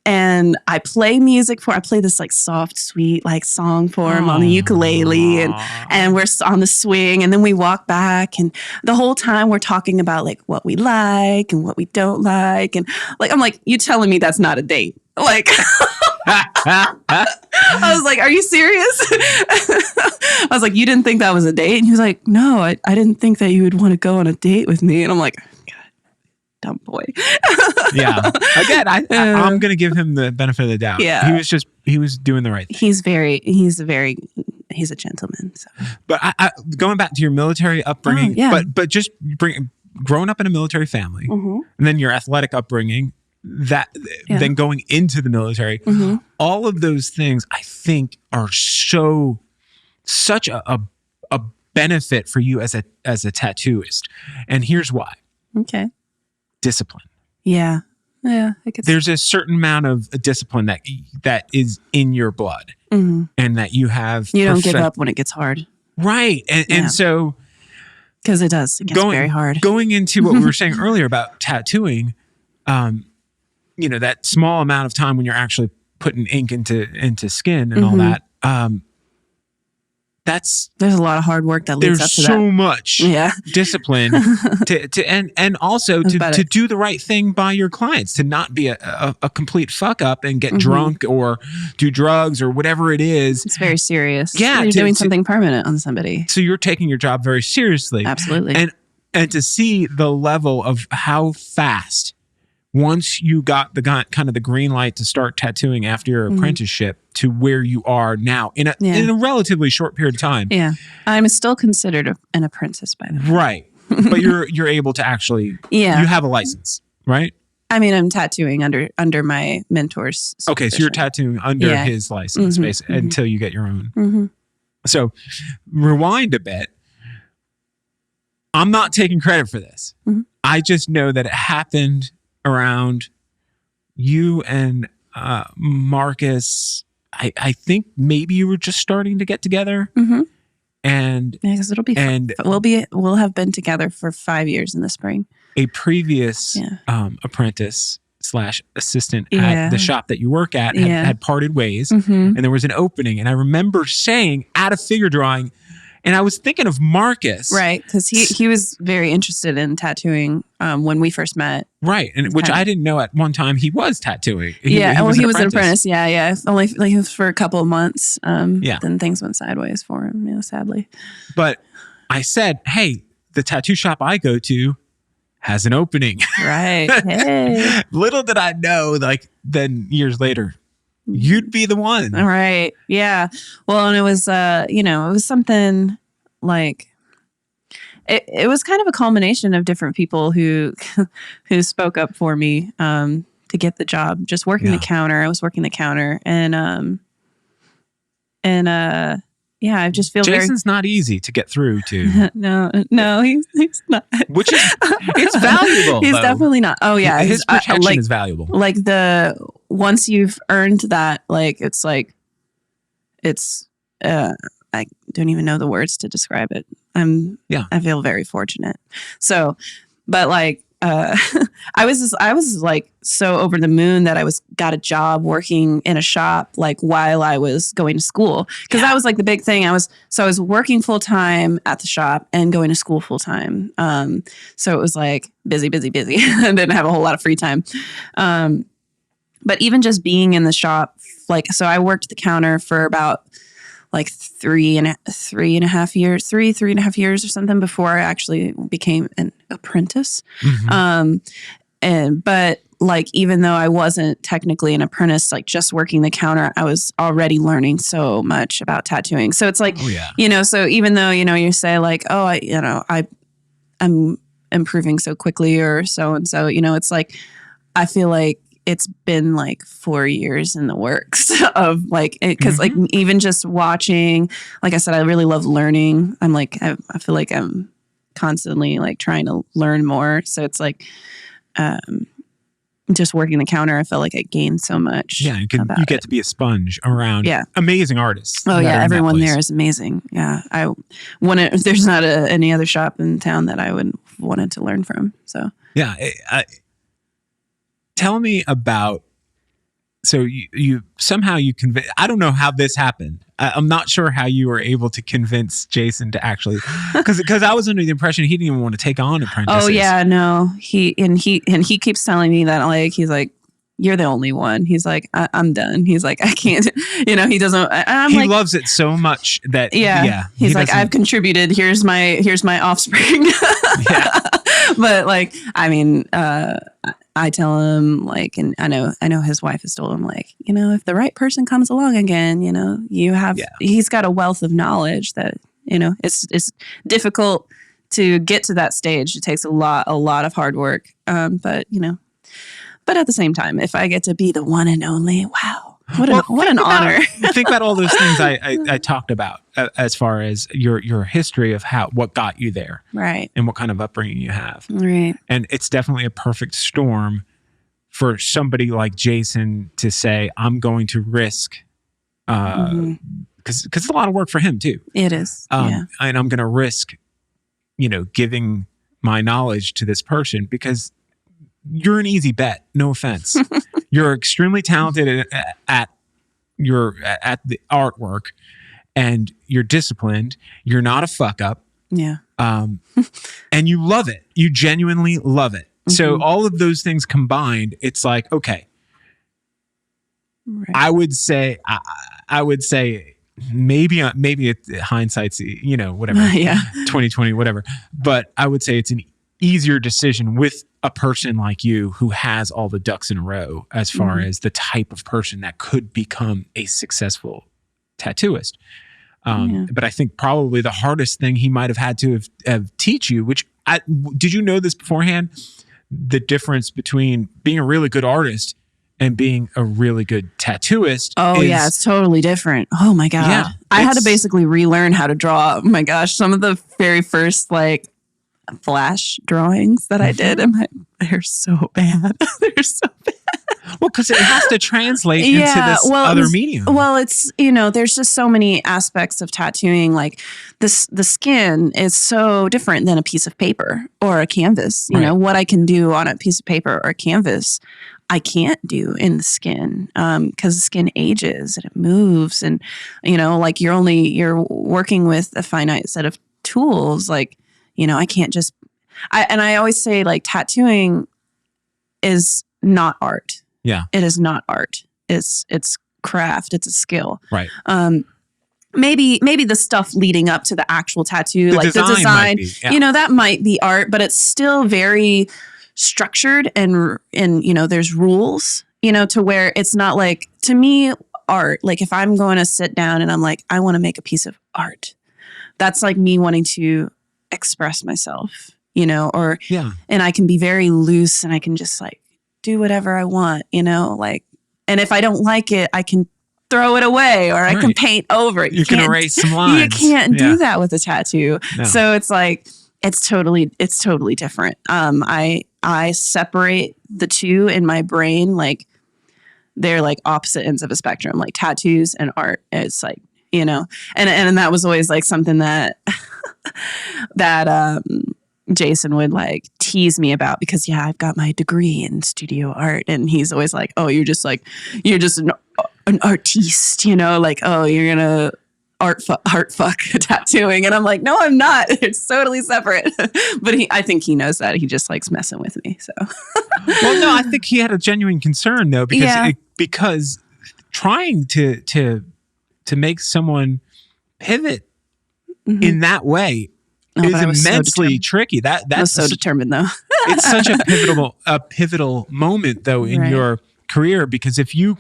And I play music I play this like soft, sweet, like song for him on the ukulele and we're on the swing. And then we walk back and the whole time we're talking about like what we like and what we don't like. And like, I'm like, you telling me that's not a date? Like, I was like, are you serious? I was like, you didn't think that was a date? And he was like, no, I didn't think that you would want to go on a date with me. And I'm like, dumb boy.
Yeah. Again, I'm going to give him the benefit of the doubt.
Yeah.
He was doing the right thing.
He's a gentleman. So.
But I going back to your military upbringing, but just growing up in a military family and then your athletic upbringing, then going into the military, all of those things I think are such a benefit for you as a tattooist. And here's why.
Okay.
Discipline.
Yeah. I guess.
There's a certain amount of discipline that is in your blood and that you have.
You don't give up when it gets hard.
Right. And so.
Because it does. It gets very hard.
Going into what we were saying earlier about tattooing, that small amount of time when you're actually putting ink into skin and all that, there's a lot of hard work that leads up to that. There's so much discipline and also to do the right thing by your clients, to not be a complete fuck up and get drunk or do drugs or whatever it is.
It's very serious.
Yeah.
You're doing something permanent on somebody.
So you're taking your job very seriously.
Absolutely.
And to see the level of how fast, once you got the green light to start tattooing after your apprenticeship to where you are now in a relatively short period of time. Yeah.
I'm still considered an apprentice by the way.
Right. But you're able to actually, you have a license, right?
I mean, I'm tattooing under my mentor's supervision.
Okay. So you're tattooing under his license basically until you get your own. So rewind a bit. I'm not taking credit for this. I just know that it happened around you and Marcus. I think maybe you were just starting to get together, and
because we'll have been together for 5 years in the spring.
A previous apprentice / assistant at the shop that you work at had parted ways, and there was an opening. And I remember saying at a figure drawing. And I was thinking of Marcus.
Right, because he was very interested in tattooing when we first met.
Right, and which I didn't know at one time he was tattooing.
He was an apprentice. Yeah. Only like for a couple of months. Then things went sideways for him, sadly.
But I said, hey, the tattoo shop I go to has an opening.
Right. Hey.
Little did I know, then years later, you'd be the one.
All right. Yeah. Well, and it was, it was something like, it was kind of a culmination of different people who spoke up for me, to get the job, just working the counter. I was working the counter and yeah, I just feel
Jason's not easy to get through to.
No, he's not.
Which is, it's valuable.
He's
though.
definitely not. Oh yeah,
his protection is valuable.
Like once you've earned that, like I don't even know the words to describe it. I feel very fortunate. So, but like, I was like so over the moon that I got a job working in a shop like while I was going to school, because that was like the big thing. I was working full time at the shop and going to school full time. So it was like busy. I didn't have a whole lot of free time. But even just being in the shop, like, so I worked the counter for about like 3.5 years or something before I actually became an apprentice. Mm-hmm. But like, even though I wasn't technically an apprentice, like just working the counter, I was already learning so much about tattooing. So it's like, so even though, you say like, oh, I'm improving so quickly or so, and so, it's like, I feel like it's been like 4 years in the works of like, because like even just watching, like I said, I really love learning. I'm like, I feel like I'm constantly like trying to learn more. So it's like, just working the counter, I feel like I gained so much.
Yeah, you get to be a sponge around amazing artists.
Oh yeah, everyone there is amazing. Yeah, there's not any other shop in town that I would wanted to learn from. So
yeah, tell me about. So you somehow convince. I don't know how this happened. I'm not sure how you were able to convince Jason to actually, because I was under the impression he didn't even want to take on apprentices.
Oh yeah, no. He keeps telling me that, like, he's like, you're the only one. He's like, I'm done. He's like, I can't. He doesn't. He
loves it so much that
He's like, I've contributed. Here's my offspring. Yeah. But like, I mean, I tell him, like, and I know his wife has told him, like, if the right person comes along again, he's got a wealth of knowledge that, it's difficult to get to that stage. It takes a lot of hard work. But at the same time, if I get to be the one and only, wow. What an honor.
Think about all those things I talked about as far as your history of what got you there.
Right.
And what kind of upbringing you have.
Right.
And it's definitely a perfect storm for somebody like Jason to say, I'm going to risk, because it's a lot of work for him too.
It is.
And I'm going to risk, giving my knowledge to this person because you're an easy bet. No offense. You're extremely talented at the artwork, and you're disciplined. You're not a fuck up.
Yeah.
And you love it. You genuinely love it. Mm-hmm. So all of those things combined, it's like, okay. Right. I would say maybe hindsight's, whatever.
Yeah.
2020, whatever. But I would say it's an easier decision with a person like you who has all the ducks in a row as far as the type of person that could become a successful tattooist. But I think probably the hardest thing he might have had to have teach you, did you know this beforehand? The difference between being a really good artist and being a really good tattooist.
Oh yeah, it's totally different. Oh my God. Yeah, I had to basically relearn how to draw. Oh my gosh. Some of the very first like flash drawings that I did, they're so bad. They're so bad.
Well, because it has to translate into this other medium.
Well, it's, there's just so many aspects of tattooing. Like the skin is so different than a piece of paper or a canvas. What I can do on a piece of paper or a canvas, I can't do in the skin, because the skin ages and it moves, and like you're working with a finite set of tools. Like, I can't just. I always say, like, tattooing is not art.
Yeah,
it is not art. It's craft. It's a skill.
Right.
Maybe the stuff leading up to the actual tattoo,
the
like
design, the design,
that might be art, but it's still very structured and there's rules, to where it's not like, to me, art. Like if I'm going to sit down and I'm like, I want to make a piece of art, that's like me wanting to express myself, and I can be very loose and I can just like do whatever I want, like, and if I don't like it, I can throw it away, or I can paint over it.
You can erase some lines.
You can't do that with a tattoo.
No.
So it's like, it's totally different. I separate the two in my brain. Like they're like opposite ends of a spectrum, like tattoos and art. It's like, you know, and that was always like something that, Jason would like tease me about, because I've got my degree in studio art, and he's always like, oh, you're just an artiste, you know, like, oh, you're gonna art fuck tattooing, and I'm like, no, I'm not. It's totally separate. But I think he knows that. He just likes messing with me. So,
well, no, I think he had a genuine concern though, because trying to make someone pivot in that way is immensely tricky. That's
so determined though.
It's such a pivotal moment though in your career, because if you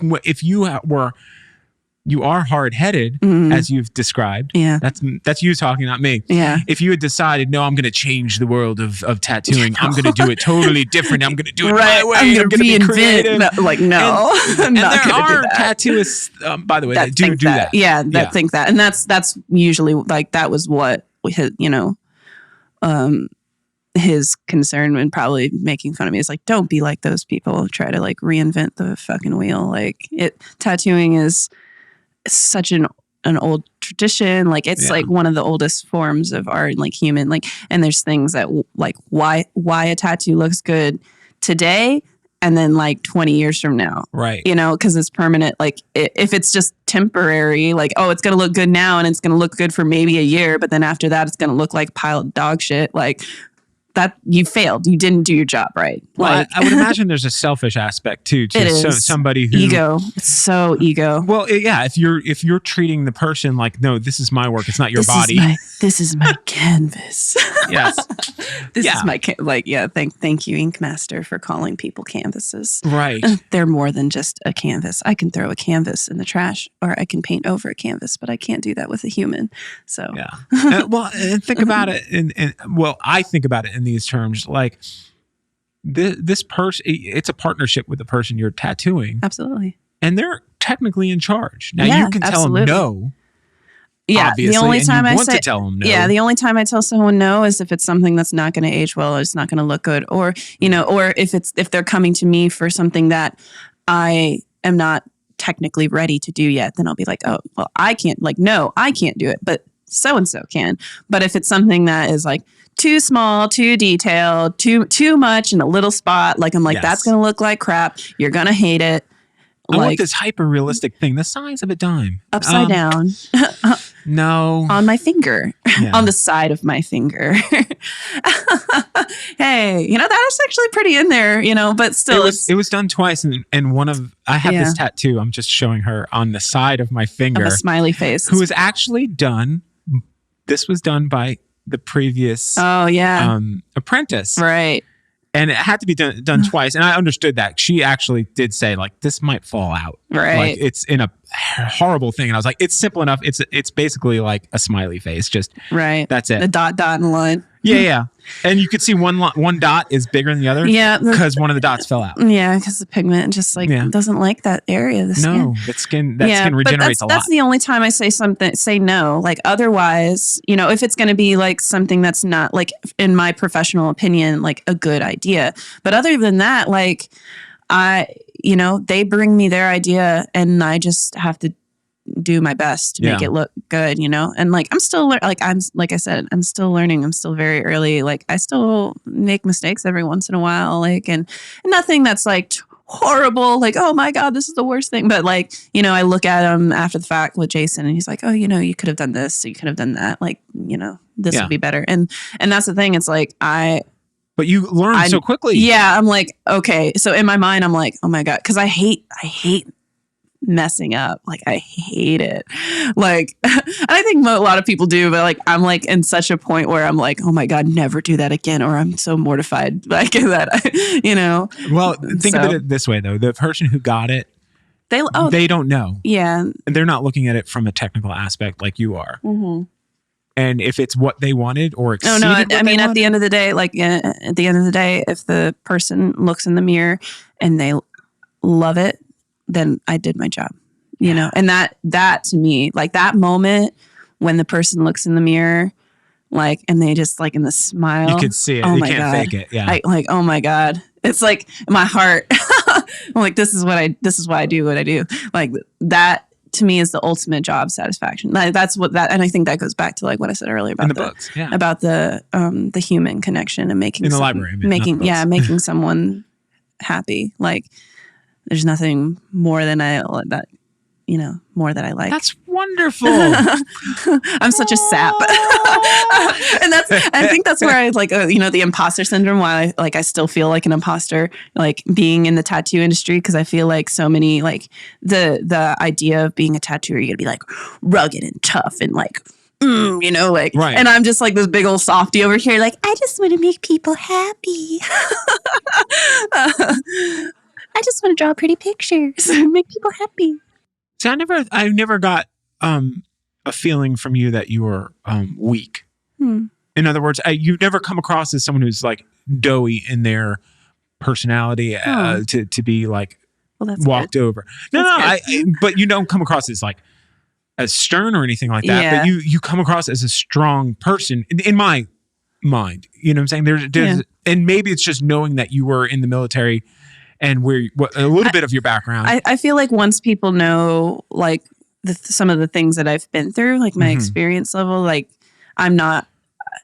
are hard-headed, as you've described. Yeah. That's you talking, not me.
Yeah.
If you had decided, no, I'm going to change the world of tattooing. I'm going to do it totally different. I'm going to do it my way.
I'm going to be creative. No, like, no.
And there are tattooists, by the way, that do that.
Yeah, that think that. And that's usually, like, that was what his, his concern when probably making fun of me is like, don't be like those people. Try to, like, reinvent the fucking wheel. Like, tattooing is such an old tradition. Like it's like one of the oldest forms of art, like human, like, and there's things that like why a tattoo looks good today and then like 20 years from now.
Right.
You know, because it's permanent. Like if it's just temporary, like, oh, it's going to look good now and it's going to look good for maybe a year, but then after that, it's going to look like pile of dog shit. Like that, you failed. You didn't do your job right.
Well,
like,
I would imagine there's a selfish aspect too. To somebody who
ego. It's so ego.
Well, yeah. If you're treating the person like, no, this is my work. It's not your body.
This is my canvas.
Yes.
This is my Thank you, Ink Master, for calling people canvases.
Right.
They're more than just a canvas. I can throw a canvas in the trash, or I can paint over a canvas, but I can't do that with a human. So
yeah. And think about it. I think about it in these terms, like this person, it's a partnership with the person you're tattooing.
Absolutely.
And they're technically in charge. Now you can tell them no.
Yeah.
Obviously,
the only time I
say, tell them no.
Yeah. The only time I tell someone no is if it's something that's not going to age well, or it's not going to look good, or, or if they're coming to me for something that I am not technically ready to do yet, then I'll be like, oh, well, I can't, like, no, I can't do it, but so-and-so can. But if it's something that is like too small, too detailed, too much in a little spot, like, I'm like, that's going to look like crap. You're going to hate it.
I want this hyper-realistic thing, the size of a dime.
Upside down.
No.
On my finger. Yeah. On the side of my finger. Hey, that is actually pretty in there, but still.
It was done twice, and I have this tattoo, I'm just showing her, on the side of my finger.
Of a smiley face.
Who was actually done, this was done by the previous apprentice.
Right.
And it had to be done twice. And I understood that. She actually did say, like, this might fall out.
Right.
Like, it's in a horrible thing. And I was like, it's simple enough. It's basically like a smiley face. Just,
right.
That's it.
The dot in the line.
Yeah. And you could see one dot is bigger than the other.
Yeah.
Because one of the dots fell out.
Yeah. Because the pigment just doesn't like that area of the skin.
No, that skin regenerates a lot.
That's the only time I say no. Like, otherwise, if it's going to be like something that's not, like, in my professional opinion, like a good idea. But other than that, like, they bring me their idea and I just have to do my best to make it look good, and like, I'm still like I said, I'm still learning. I'm still very early. Like, I still make mistakes every once in a while, like, and nothing that's like horrible, like, oh my God, this is the worst thing. But like, I look at him after the fact with Jason and he's like, oh, you could have done this, you could have done that. Like, this would be better. And that's the thing. It's like,
but you learn so quickly.
Yeah. I'm like, okay. So in my mind, I'm like, oh my God. Cause I hate messing up. Like, I hate it. Like, and I think a lot of people do, but like, I'm like in such a point where I'm like, oh my God, never do that again. Or I'm so mortified like that,
Well, think of it this way though. The person who got it, they don't know.
Yeah.
They're not looking at it from a technical aspect like you are. Mm-hmm. And if it's what they wanted or exceeded
I mean, at the end of the day, like, at the end of the day, if the person looks in the mirror and they love it, then I did my job. you know, and that to me, like that moment when the person looks in the mirror, like, and they just like in the smile,
you can see it.
Oh
you
my
can't
God.
fake it. Yeah.
Like, oh my God. It's like my heart. I'm like, this is why I do what I do. Like that to me is the ultimate job satisfaction. That's what that, and I think that goes back to like what I said earlier about
in the books,
about the human connection and making
in the library,
making someone happy. Like there's nothing more than more that I like.
That's wonderful.
I'm such a sap. And I think that's where I like, the imposter syndrome, why I still feel like an imposter, like being in the tattoo industry. Cause I feel like so many, like the idea of being a tattooer, you're gonna be like rugged and tough and like, like,
right.
And I'm just like this big old softy over here. Like, I just want to make people happy. I just want to draw pretty pictures and make people happy.
See, I never got a feeling from you that you were weak. In other words, you've never come across as someone who's like doughy in their personality to be like walked over. No, but you don't come across as like as stern or anything like that. Yeah. But you come across as a strong person in my mind. You know what I'm saying? There's and maybe it's just knowing that you were in the military. And a little bit of your background. I feel
like once people know, like some of the things that I've been through, like my experience level, like I'm not,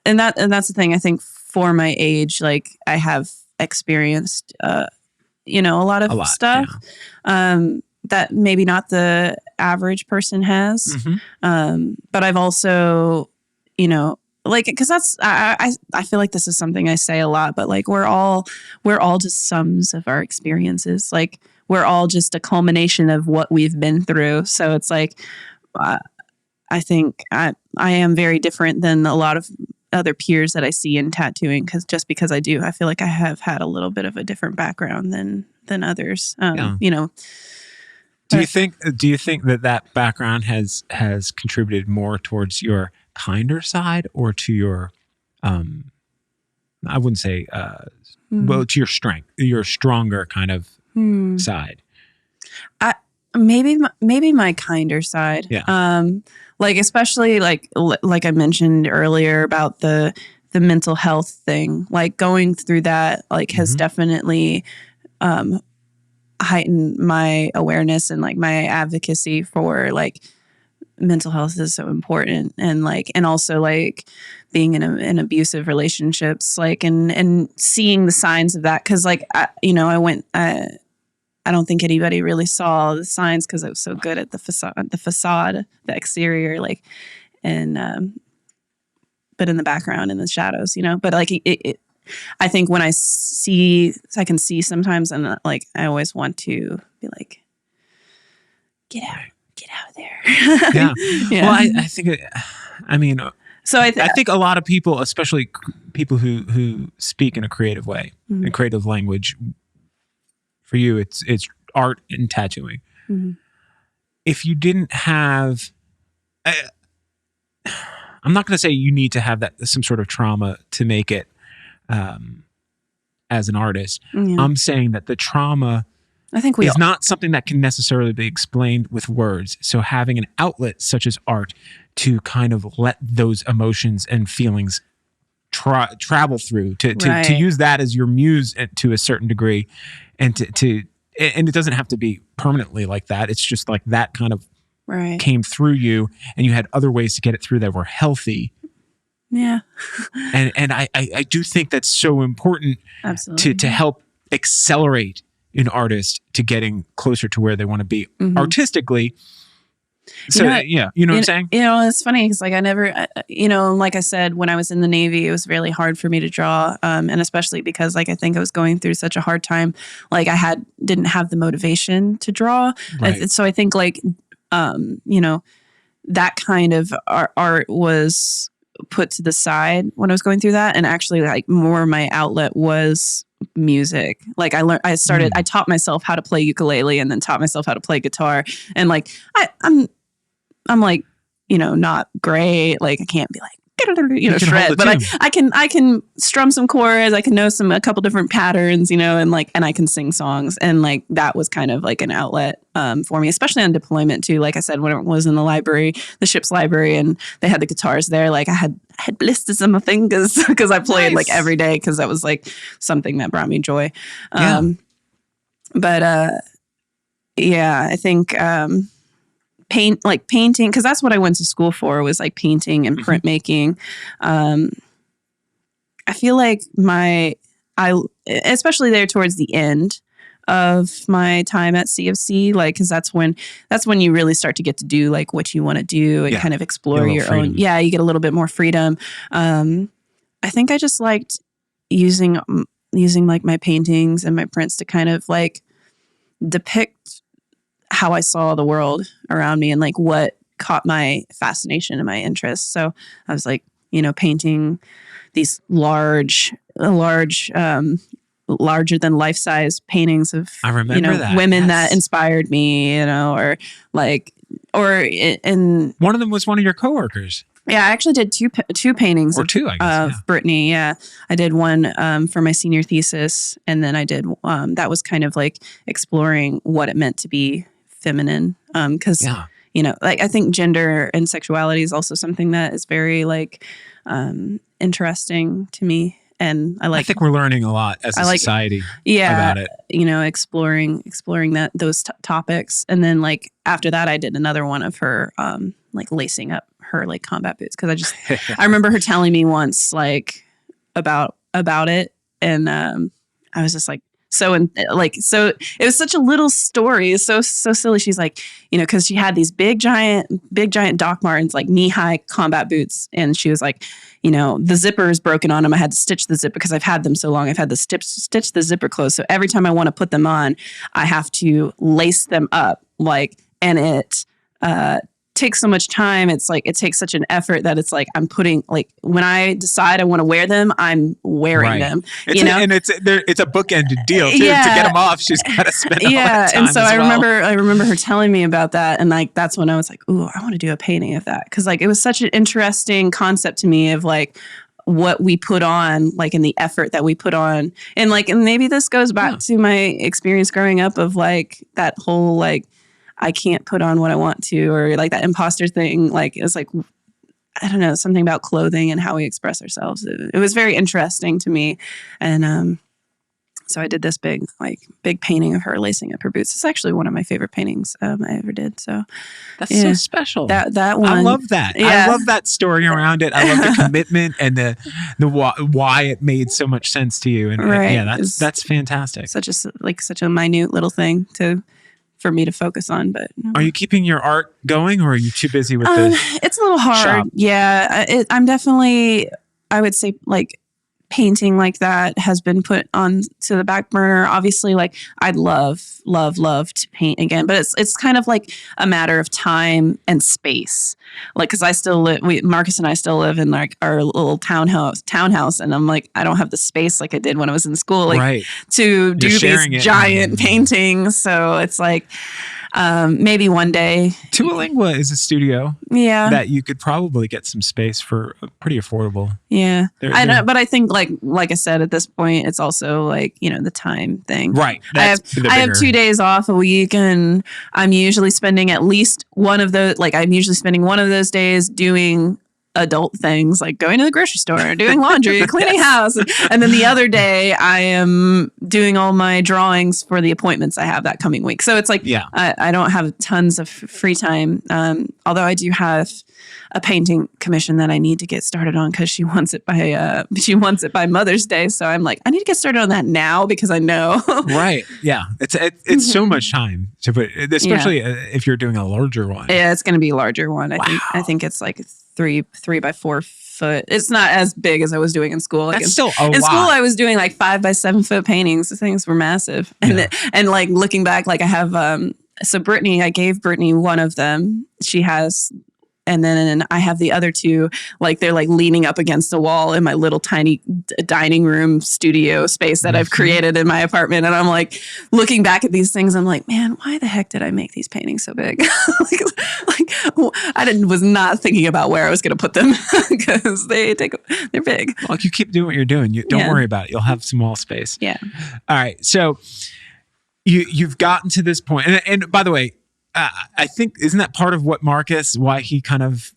and that's the thing. I think for my age, like I have experienced, a lot of stuff that maybe not the average person has. But I've also, like, because that's I feel like this is something I say a lot, but like we're all just sums of our experiences. Like we're all just a culmination of what we've been through. So it's like I think I am very different than a lot of other peers that I see in tattooing, because I feel like I have had a little bit of a different background than others. Do you think that background has contributed more towards your kinder side or to your I wouldn't say to your strength, your stronger kind of side? Maybe my kinder side. Like especially like I mentioned earlier about the mental health thing, like going through that like has definitely heightened my awareness and like my advocacy for like mental health is so important, and also like being in abusive relationships, like and seeing the signs of that, because like I don't think anybody really saw the signs because I was so good at the facade, the exterior, like, and but in the background, in the shadows, but like I think when I can see sometimes, and like I always want to be like, get out of there. Yeah.
Well, I think, so I think a lot of people, especially people who speak in a creative way, in creative language, for you, it's art and tattooing. If you didn't have, I'm not going to say you need to have some sort of trauma to make it as an artist. I'm saying that the trauma,
I think
is not something that can necessarily be explained with words. So having an outlet such as art to kind of let those emotions and feelings travel through, to use that as your muse to a certain degree, and and it doesn't have to be permanently like that. It's just like that kind of came through you, and you had other ways to get it through that were healthy.
Yeah.
and I do think that's so important.
Absolutely.
to help accelerate an artist to getting closer to where they want to be artistically. So you know what I'm saying?
It's funny because like I never, like I said, when I was in the Navy, it was really hard for me to draw. And especially because like, I think I was going through such a hard time. Like I didn't have the motivation to draw. Right. So I think like, that kind of art was put to the side when I was going through that. And actually like more my outlet was music. Like I taught myself how to play ukulele, and then taught myself how to play guitar. And like I'm like, not great. Like I can't be like shred, but I can strum some chords. I can know a couple different patterns, and I can sing songs. And like, that was kind of like an outlet for me, especially on deployment too. Like I said, when I was in the library, the ship's library, and they had the guitars there, like I had blisters on my fingers because I played like every day, because that was like something that brought me joy. I think painting, because that's what I went to school for, was like painting and printmaking. I feel like especially there towards the end of my time at CFC, like, because that's when you really start to get to do like what you want to do and kind of explore your own. Yeah, you get a little bit more freedom. I think I just liked using like my paintings and my prints to kind of like depict how I saw the world around me and like what caught my fascination and my interest. So I was like, painting these larger than life-size paintings of,
I remember that.
Women that inspired me, and
one of them was one of your coworkers.
Yeah, I actually did two paintings
I guess,
of Brittany. Yeah, I did one for my senior thesis, and then I did that was kind of like exploring what it meant to be feminine. Because like I think gender and sexuality is also something that is very like interesting to me, and I think
we're learning a lot as a society about it.
Exploring those topics, and then like after that, I did another one of her like lacing up her like combat boots, because I remember her telling me once like about it, and I was just like so it was such a little story, so silly. She's like, because she had these big giant Doc Martens, like knee high combat boots, and she was like, the zipper is broken on them. I had to stitch the zipper because I've had them so long. I've had to stitch the zipper closed. So every time I want to put them on, I have to lace them up, like, and it takes so much time. It's like, it takes such an effort that it's like, I'm putting, like, when I decide I want to wear them, I'm wearing them,
and it's a bookended deal too. To get them off, she's got to spend all that time.
And so I remember her telling me about that. And like, that's when I was like, ooh, I want to do a painting of that. Cause like, it was such an interesting concept to me of like, what we put on, like, in the effort that we put on. And like, and maybe this goes back to my experience growing up of like that whole, like, I can't put on what I want to, or like that imposter thing. Like, it's like, I don't know, something about clothing and how we express ourselves. It was very interesting to me. And so I did this big painting of her lacing up her boots. It's actually one of my favorite paintings I ever did. So
that's so special.
That one.
I love that. Yeah. I love that story around it. I love the commitment and the why it made so much sense to you. And that's fantastic.
Such a minute little thing for me to focus on. But
are you keeping your art going, or are you too busy with the
it's a little hard shop? Yeah, I'm definitely, I would say, like, painting like that has been put on to the back burner. Obviously, like, I'd love to paint again, but it's kind of like a matter of time and space. Like, because I still live, Marcus and I still live in like our little townhouse, and I'm like, I don't have the space like I did when I was in school, like to do these giant paintings. So it's like, maybe one day.
Tualingua is a studio that you could probably get some space for pretty affordable.
Yeah. I know, but I think like I said, at this point, it's also like, the time thing.
Right.
I have 2 days off a week, and I'm usually spending at least one of those, like, I'm usually spending one of those days doing adult things, like going to the grocery store, doing laundry, cleaning house. And then the other day I am doing all my drawings for the appointments I have that coming week. So it's like, I don't have tons of free time. Although I do have a painting commission that I need to get started on, because she wants it by Mother's Day. So I'm like, I need to get started on that now, because I know. Right.
Yeah. It's so much time to put, especially if you're doing a larger one.
Yeah, it's going to be a larger one. I think it's like 3 by 4 foot. It's not as big as I was doing in school. Like,
that's still a lot.
In school, I was doing like 5 by 7 foot paintings. The things were massive. And like looking back, like I have, so Brittany, I gave Brittany one of them. She has, and then I have the other two, like they're like leaning up against the wall in my little tiny dining room studio space that I've created in my apartment. And I'm like looking back at these things, I'm like, man, why the heck did I make these paintings so big? like was not thinking about where I was going to put them because they're big.
Well, you keep doing what you're doing. Don't worry about it. You'll have some wall space.
Yeah.
All right. So you've gotten to this point. And by the way, I think, isn't that part of what why he kind of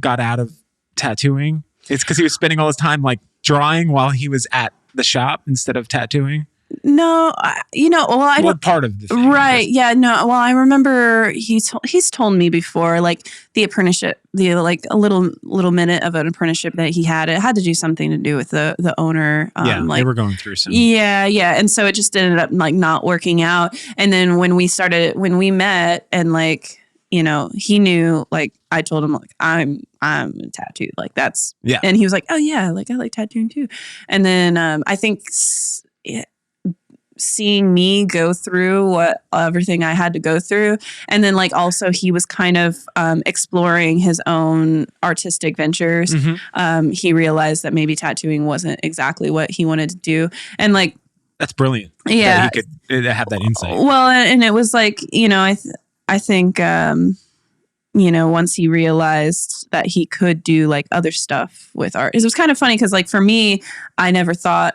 got out of tattooing? It's because he was spending all his time like drawing while he was at the shop instead of tattooing.
No,
What part of the thing?
Right. Yeah. No. Well, I remember he's told me before, like the apprenticeship, like a little minute of an apprenticeship that he had. It had to do something to do with the owner.
They were going through some.
Yeah. Yeah. And so it just ended up like not working out. And then when we met and like, he knew, like I told him like I'm tattooed, like that's and he was like, oh yeah, like I like tattooing too. And then I think seeing me go through everything I had to go through. And then like also he was kind of exploring his own artistic ventures. Mm-hmm. He realized that maybe tattooing wasn't exactly what he wanted to do. And like,
that's brilliant.
Yeah.
That he could have that insight.
Well, and it was like, I think, once he realized that he could do like other stuff with art, it was kind of funny. Cause like for me, I never thought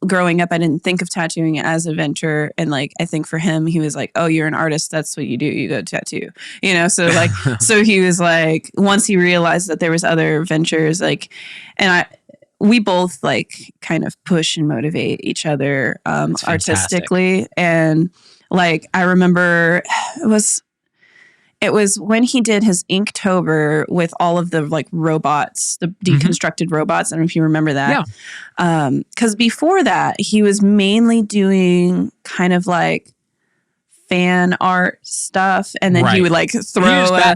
growing up, I didn't think of tattooing as a venture. And like, I think for him, he was like, oh, you're an artist. That's what you do. You go tattoo, so like, so he was like, once he realized that there was other ventures, like, and we both like kind of push and motivate each other artistically. And like, I remember it was when he did his Inktober with all of the like robots, the deconstructed robots. I don't know if you remember that. Yeah. Because before that, he was mainly doing kind of like fan art stuff, and then he would like throw a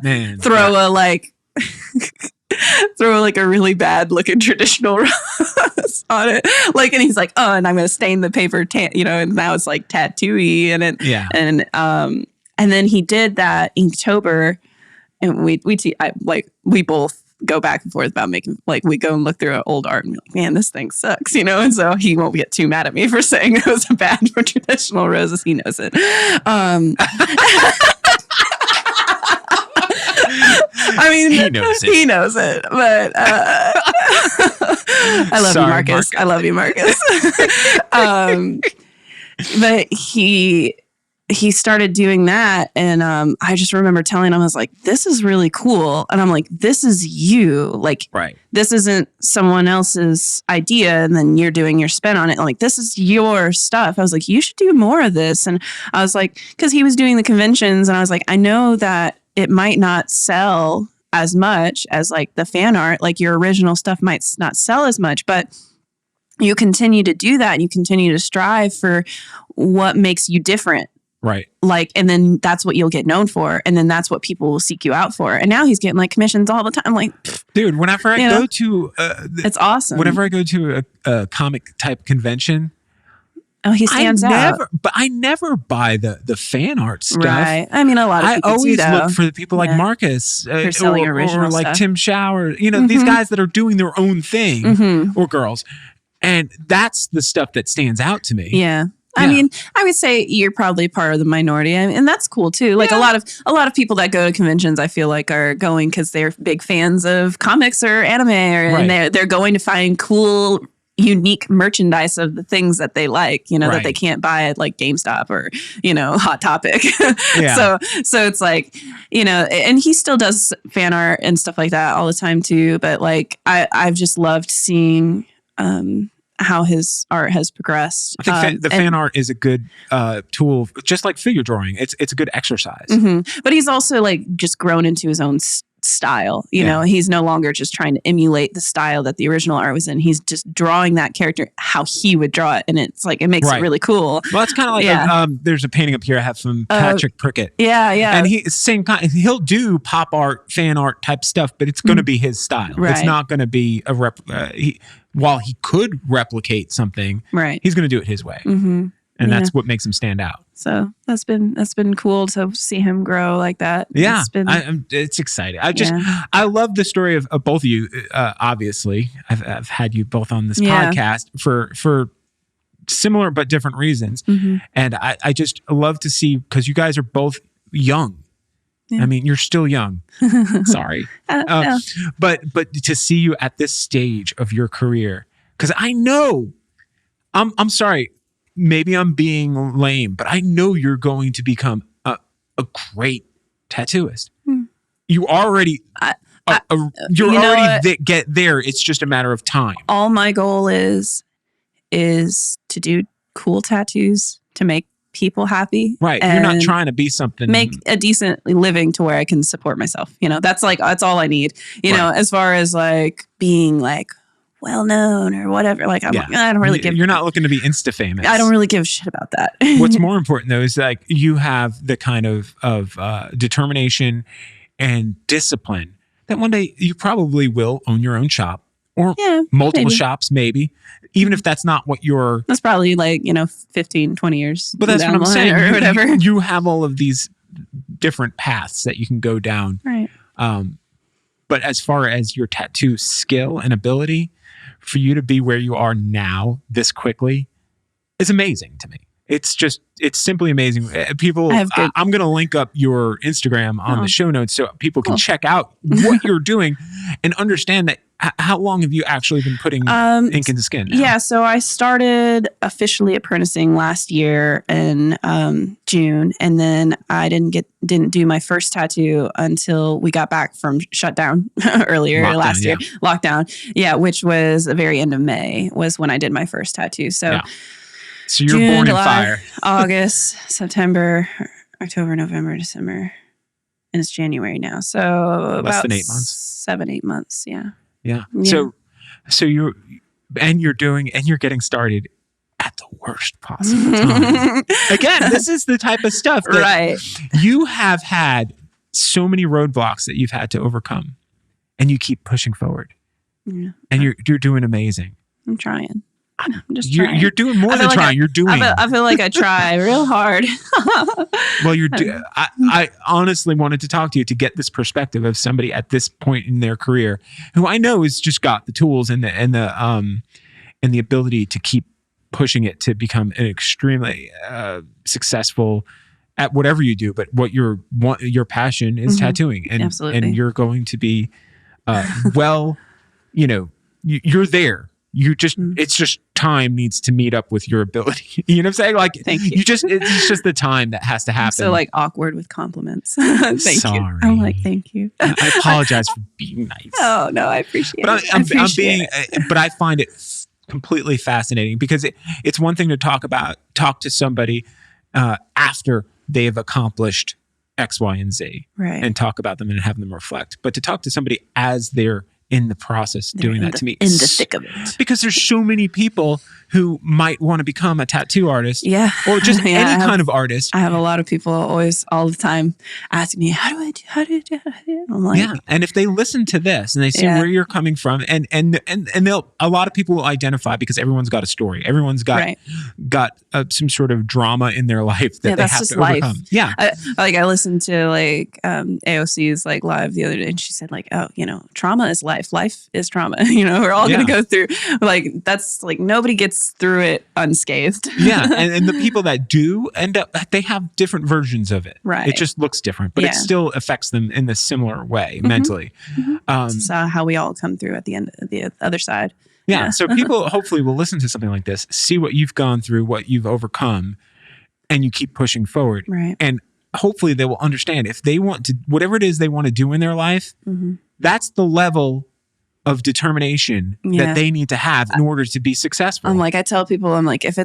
really bad looking traditional rose on it, like, and he's like, oh, and I'm gonna stain the paper, and now it's like tattooy, and then he did that Inktober, and we both go back and forth about making, like, we go and look through old art and be like, man, this thing sucks, and so he won't get too mad at me for saying it was bad for traditional roses. He knows it. I mean, he knows it, but I love you, Marcus. I love you, Marcus. But he started doing that, and I just remember telling him, I was like, this is really cool. And I'm like, this is you. Like, this isn't someone else's idea, and then you're doing your spin on it. Like, this is your stuff. I was like, you should do more of this. And I was like, because he was doing the conventions, and I was like, I know that it might not sell as much as like the fan art, like your original stuff might not sell as much, but you continue to do that, and you continue to strive for what makes you different.
Right.
Like, and then that's what you'll get known for. And then that's what people will seek you out for. And now he's getting like commissions all the time. I'm like,
dude, whenever I go to,
it's awesome.
Whenever I go to a comic type convension,
he stands out.
But I never buy the fan art stuff.
Right. I mean, a lot of people
always look for the people like Marcus
or like
stuff. Tim Shower, these guys that are doing their own thing, or girls. And that's the stuff that stands out to me.
Yeah. I mean, I would say you're probably part of the minority, and that's cool too. Like a lot of people that go to conventions, I feel like are going because they're big fans of comics or anime, and they're going to find cool, unique merchandise of the things that they like, that they can't buy at like GameStop or Hot Topic. So it's like, and he still does fan art and stuff like that all the time too. But like I've just loved seeing how his art has progressed.
I think the fan art is a good tool, just like figure drawing. It's a good exercise.
Mm-hmm. But he's also like just grown into his own style. He's no longer just trying to emulate the style that the original art was in. He's just drawing that character how he would draw it, and it's like it makes it really cool.
Well, it's kind of like there's a painting up here I have from Patrick Prickett.
Yeah,
and he'll do pop art, fan art type stuff, but it's going to be his style. Right. It's not going to be a while he could replicate something, he's going to do it his way. Mm-hmm. And that's what makes him stand out.
So that's been cool to see him grow like that.
Yeah, it's exciting. I love the story of both of you. Obviously, I've had you both on this podcast for similar but different reasons, and I just love to see, because you guys are both young.
Yeah.
I mean, you're still young. Sorry.
Yeah.
But to see you at this stage of your career, because I know, I'm sorry, maybe I'm being lame, but I know you're going to become a great tattooist. You already, get there. It's just a matter of time.
All my goal is to do cool tattoos, to make people happy.
Right. You're not trying to be something.
Make a decent living to where I can support myself. That's all I need. As far as like being like well known or whatever. Like I don't really give.
You're not looking to be Insta famous.
I don't really give a shit about that.
What's more important though is like you have the kind of determination and discipline that one day you probably will own your own shop or multiple shops, maybe. Even if that's not what that's probably like, 15, 20 years. But that's what I'm saying.
Or whatever.
You have all of these different paths that you can go down.
Right.
But as far as your tattoo skill and ability, for you to be where you are now this quickly is amazing to me. It's simply amazing. People, I'm going to link up your Instagram on the show notes so people can check out what you're doing and understand that. How long have you actually been putting ink in the skin now?
Yeah, so I started officially apprenticing last year in June, and then I didn't do my first tattoo until we got back from shutdown last year. Lockdown, which was the very end of May was when I did my first tattoo. So
you're
June,
born in
July,
fire.
August, September, October, November, December, and it's January now. So
less
about
than 8 months.
7-8 months, yeah.
Yeah. So you're getting started at the worst possible time. Again, this is the type of stuff that you have had so many roadblocks that you've had to overcome, and you keep pushing forward. Yeah. And you're doing amazing.
I'm trying. I'm just trying.
You're doing more than trying. You're doing.
I feel like I try real hard.
Well, I honestly wanted to talk to you to get this perspective of somebody at this point in their career who I know has just got the tools and the ability to keep pushing it to become an extremely successsul at whatever you do. But what your passion is tattooing, and you're going to be you're there. It's just time needs to meet up with your ability. You know what I'm saying? Like,
thank you.
It's just the time that has to happen.
I'm so like awkward with compliments. Thank you. I'm like, thank you.
I apologize for being nice.
Oh no, I appreciate it.
But I find it completely fascinating because it's one thing to talk to somebody after they have accomplished X, Y, and Z, and talk about them and have them reflect. But to talk to somebody as they're in the process doing that to me
in the thick of it,
because there's so many people who might want to become a tattoo artist, or just any kind of artist.
I have a lot of people all the time asking me, how do I do it? I'm like,
and if they listen to this and they see where you're coming from, and a lot of people will identify because everyone's got a story, everyone's got some sort of drama in their life that they have to overcome.
I listened to AOC's like live the other day, and she said like, oh, trauma is life. Life is trauma. We're all going to go through, like, that's like, nobody gets through it unscathed.
And the people that do end up, they have different versions of it.
Right.
It just looks different, but it still affects them in a similar way mentally.
That's how we all come through at the end of the other side.
So people hopefully will listen to something like this, see what you've gone through, what you've overcome, and you keep pushing forward.
Right.
And hopefully they will understand if they want to, whatever it is they want to do in their life, that's the level of determination that they need to have in order to be successful.
I'm like, I tell people, I'm like, if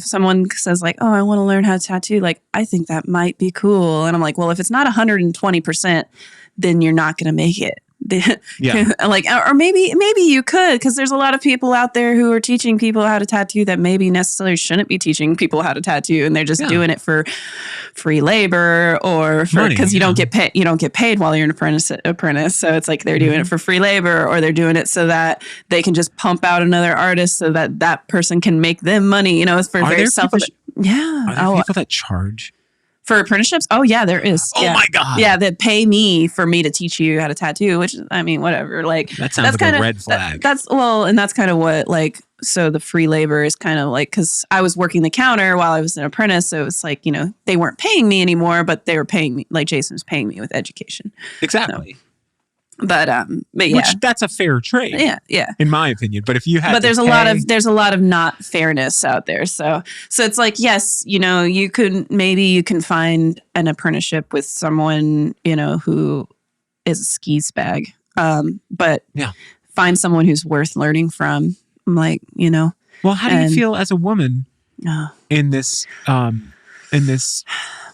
someone says like, oh, I want to learn how to tattoo, like, I think that might be cool. And I'm like, well, if it's not 120%, then you're not going to make it. Like, or maybe you could, because there's a lot of people out there who are teaching people how to tattoo that maybe necessarily shouldn't be teaching people how to tattoo, and they're just doing it for free labor or because you don't get paid while you're an apprentice. So it's like they're doing it for free labor, or they're doing it so that they can just pump out another artist so that person can make them money. It's for very selfish.
Are there people that charge
For apprenticeships? Oh yeah, there is.
Oh my God.
Yeah, that pay me for me to teach you how to tattoo, which I mean, whatever. Like
that sounds like a red flag.
That's kind of what like, so the free labor is kind of like, cause I was working the counter while I was an apprentice. So it was like, you know, they weren't paying me anymore, but they were paying me, like Jason was paying me with education.
Exactly.
So, but yeah.
Which that's a fair trade.
Yeah.
In my opinion. But if you have
there's a lot of not fairness out there. So it's like, yes, you know, you can find an apprenticeship with someone, you know, who is a skis bag. But find someone who's worth learning from. I'm like, you know.
Well, how do you feel as a woman in this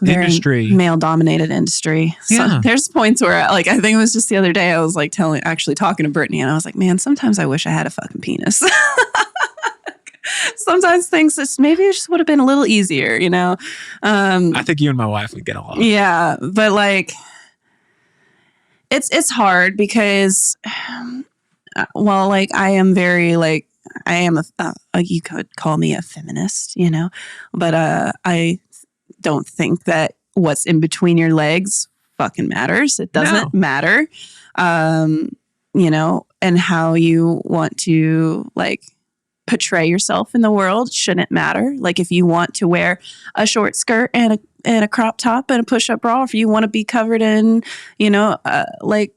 very
industry,
male-dominated industry? So there's points where, like, I think it was just the other day, I was like talking to Brittany, and I was like, man, sometimes I wish I had a fucking penis. Sometimes things maybe it just would have been a little easier, you know.
I think you and my wife would get along.
Yeah, but like, it's hard because, well, like I am very like. I am you could call me a feminist, you know, but I don't think that what's in between your legs fucking matters. It doesn't matter, you know, and how you want to like portray yourself in the world shouldn't matter. Like if you want to wear a short skirt and a crop top and a push-up bra, if you want to be covered in, you know, like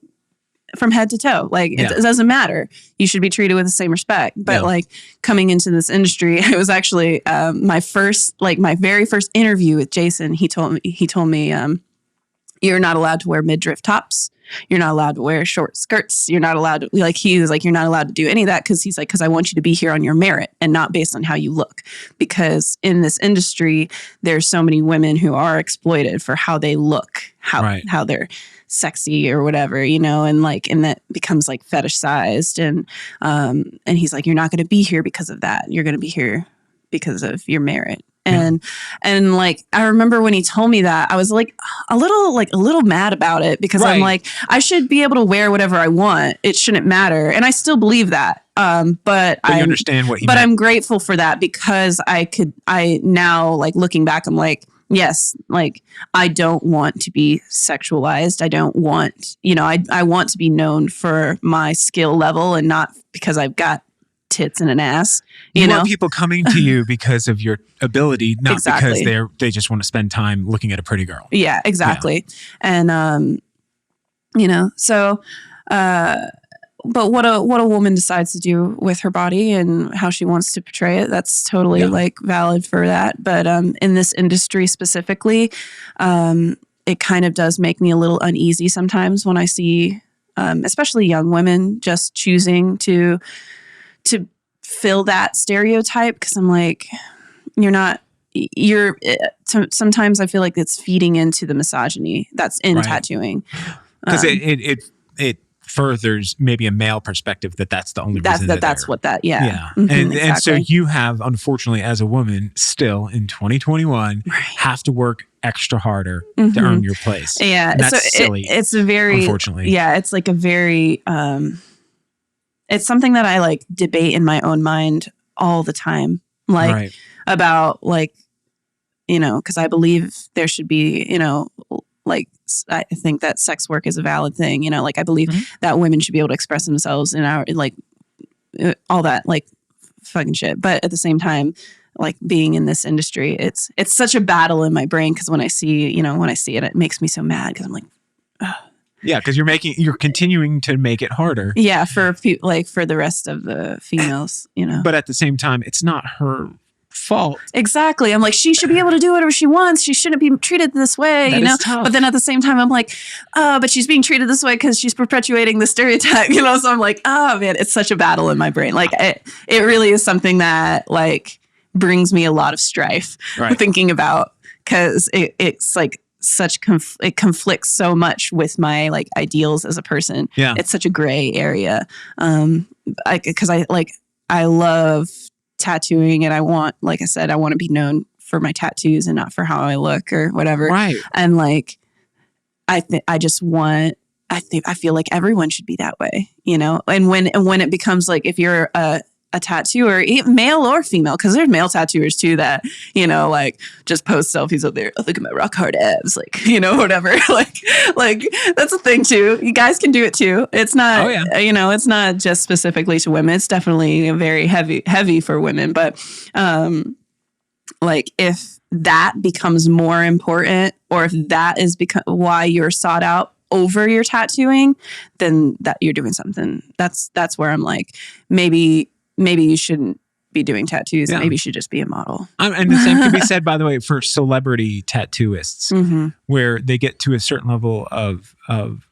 from head to toe, like it doesn't matter. You should be treated with the same respect. But like coming into this industry, it was actually my very first interview with Jason. He told me you're not allowed to wear midriff tops. You're not allowed to wear short skirts. You're not allowed to, like, he was like, you're not allowed to do any of that. Cause he's like, cause I want you to be here on your merit and not based on how you look. Because in this industry, there's so many women who are exploited for how they look, how they're sexy or whatever, you know, and that becomes like fetishized. And he's like, you're not going to be here because of that. You're going to be here because of your merit. And like, I remember when he told me that, I was like a little mad about it because I'm like, I should be able to wear whatever I want. It shouldn't matter. And I still believe that. But I understand what he meant. I'm grateful for that because I now like looking back, I'm like, yes, like I don't want to be sexualized. I don't want, you know, I want to be known for my skill level and not because I've got tits and an ass. You know,
want people coming to you because of your ability, not because they just want to spend time looking at a pretty girl.
Yeah, exactly. Yeah. And you know, so but what a woman decides to do with her body and how she wants to portray it, that's totally like valid for that. But in this industry specifically, it kind of does make me a little uneasy sometimes when I see especially young women just choosing to fill that stereotype, because I'm like, sometimes I feel like it's feeding into the misogyny that's in tattooing.
Because it furthers maybe a male perspective that's the only reason
that's what that
Mm-hmm, and so you have, unfortunately, as a woman still in 2021 have to work extra harder to earn your place.
Yeah,
and that's silly.
It's a very, unfortunately, it's like a very it's something that I like debate in my own mind all the time, like about like, you know, because I believe there should be, you know, like I think that sex work is a valid thing, you know, like I believe that women should be able to express themselves in our, like all that like fucking shit. But at the same time, like being in this industry, it's such a battle in my brain, because when I see it, it makes me so mad, because I'm like, ugh.
Yeah, because you're continuing to make it harder.
Yeah, for the rest of the females, you know.
But at the same time, it's not her fault.
Exactly. I'm like, she should be able to do whatever she wants. She shouldn't be treated this way, you know. But then at the same time, I'm like, but she's being treated this way because she's perpetuating the stereotype, you know. So I'm like, oh man, it's such a battle in my brain. Like it really is something that like brings me a lot of strife thinking about, because it's like it conflicts so much with my like ideals as a person. Yeah, it's such a gray area. Because I love tattooing, and I want, like I said, I want to be known for my tattoos and not for how I look or whatever. Right. And like, I feel like everyone should be that way, you know. And when it becomes like, if you're a tattooer, male or female, because there's male tattooers too that, you know, like just post selfies of their, oh, look at my rock hard abs, like, you know, whatever. like that's a thing too. You guys can do it too. It's not, you know, it's not just specifically to women. It's definitely very heavy for women. But like if that becomes more important, or if that is why you're sought out over your tattooing, then that you're doing something. That's where I'm like, maybe you shouldn't be doing tattoos. Maybe you should just be a model.
And the same can be said, by the way, for celebrity tattooists, where they get to a certain level of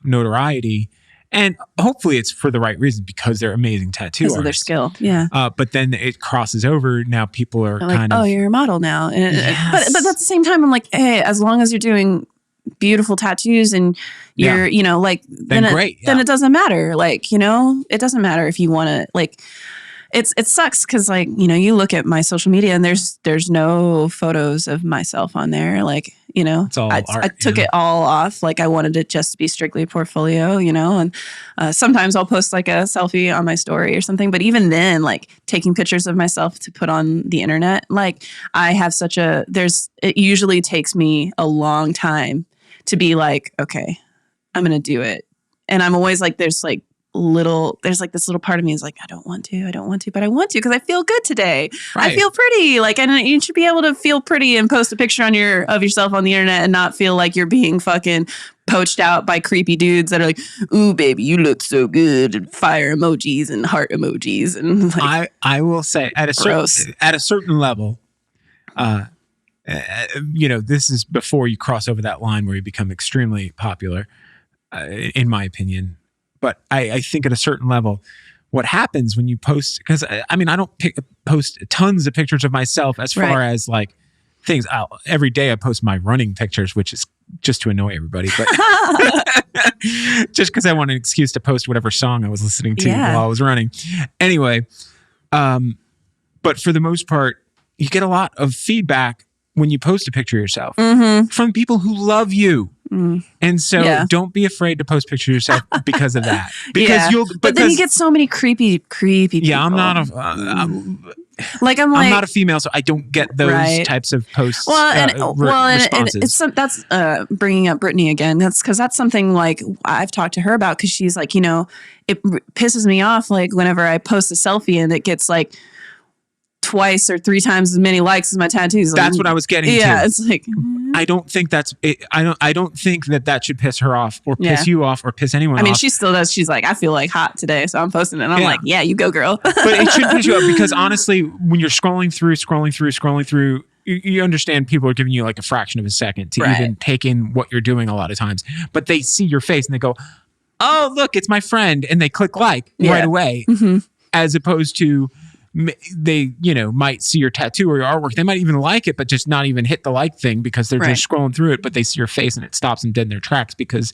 notoriety, and hopefully it's for the right reason, because they're amazing tattoo artists.
Because of their skill, yeah.
But then it crosses over. Now people are like, kind of,
oh, you're a model now. But at the same time, I'm like, hey, as long as you're doing beautiful tattoos and you're, you know, like, then it doesn't matter. Like, you know, it doesn't matter if you want to, like, it sucks because, like, you know, you look at my social media and there's no photos of myself on there. Like, you know,
it's all
I took it all off. Like, I wanted it just to be strictly a portfolio, you know, and sometimes I'll post like a selfie on my story or something. But even then, like, taking pictures of myself to put on the internet, like, I have it usually takes me a long time to be like, okay, I'm going to do it. And I'm always like, there's like this little part of me is like, I don't want to, but I want to because I feel good today. Right. I feel pretty. Like, and you should be able to feel pretty and post a picture of yourself on the internet and not feel like you're being fucking poached out by creepy dudes that are like, ooh, baby, you look so good, and fire emojis and heart emojis. And like,
I will say at a certain level, you know, this is before you cross over that line where you become extremely popular, in my opinion. But I think at a certain level, what happens when you post, because I mean, I don't post tons of pictures of myself as far as like things. Every day I post my running pictures, which is just to annoy everybody, but just because I want an excuse to post whatever song I was listening to while I was running. Anyway, but for the most part, you get a lot of feedback when you post a picture of yourself from people who love you. And so don't be afraid to post pictures of yourself because of that. Because
but then you get so many creepy people.
Yeah, I'm not
I'm
not a female, so I don't get those types of posts.
Responses. And that's bringing up Brittany again. That's because that's something like I've talked to her about, because she's like, you know, it pisses me off like whenever I post a selfie and it gets like twice or three times as many likes as my tattoos.
That's what I was getting to.
Yeah, it's like,
I don't think that's it. I don't think that should piss her off or piss you off or piss anyone off.
I mean, she still does. She's like, I feel like hot today, so I'm posting it. And I'm like, yeah, you go, girl.
But it should piss you off because honestly, when you're scrolling through, you understand people are giving you like a fraction of a second to even take in what you're doing a lot of times. But they see your face and they go, oh, look, it's my friend. And they click like right away, as opposed to they, you know, might see your tattoo or your artwork. They might even like it, but just not even hit the like thing because they're just scrolling through it, but they see your face and it stops them dead in their tracks because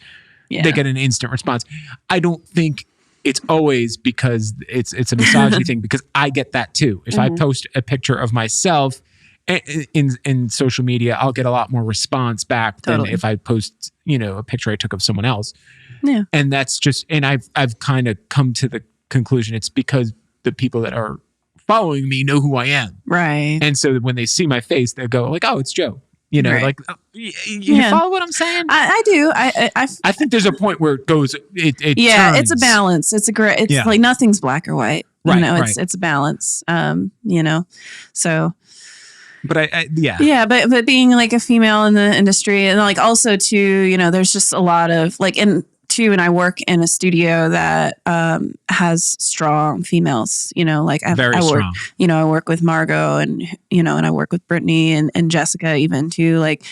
they get an instant response. I don't think it's always because it's a misogyny thing, because I get that too. If I post a picture of myself in social media, I'll get a lot more response back than if I post, you know, a picture I took of someone else. Yeah. And that's just, and I've kind of come to the conclusion it's because the people that are following me know who I am. Right. And so when they see my face, they'll go like, oh, it's Joe. You know, like, you follow what I'm saying?
I do.
I think there's a point where it goes, it turns.
It's a balance. It's like nothing's black or white.
Right,
you know, it's a balance. You know, so.
But
but being like a female in the industry, and like also too, you know, there's just a lot of like, and I work in a studio that has strong females, you know, like I work with Margot and, you know, and I work with Brittany and Jessica even too, like,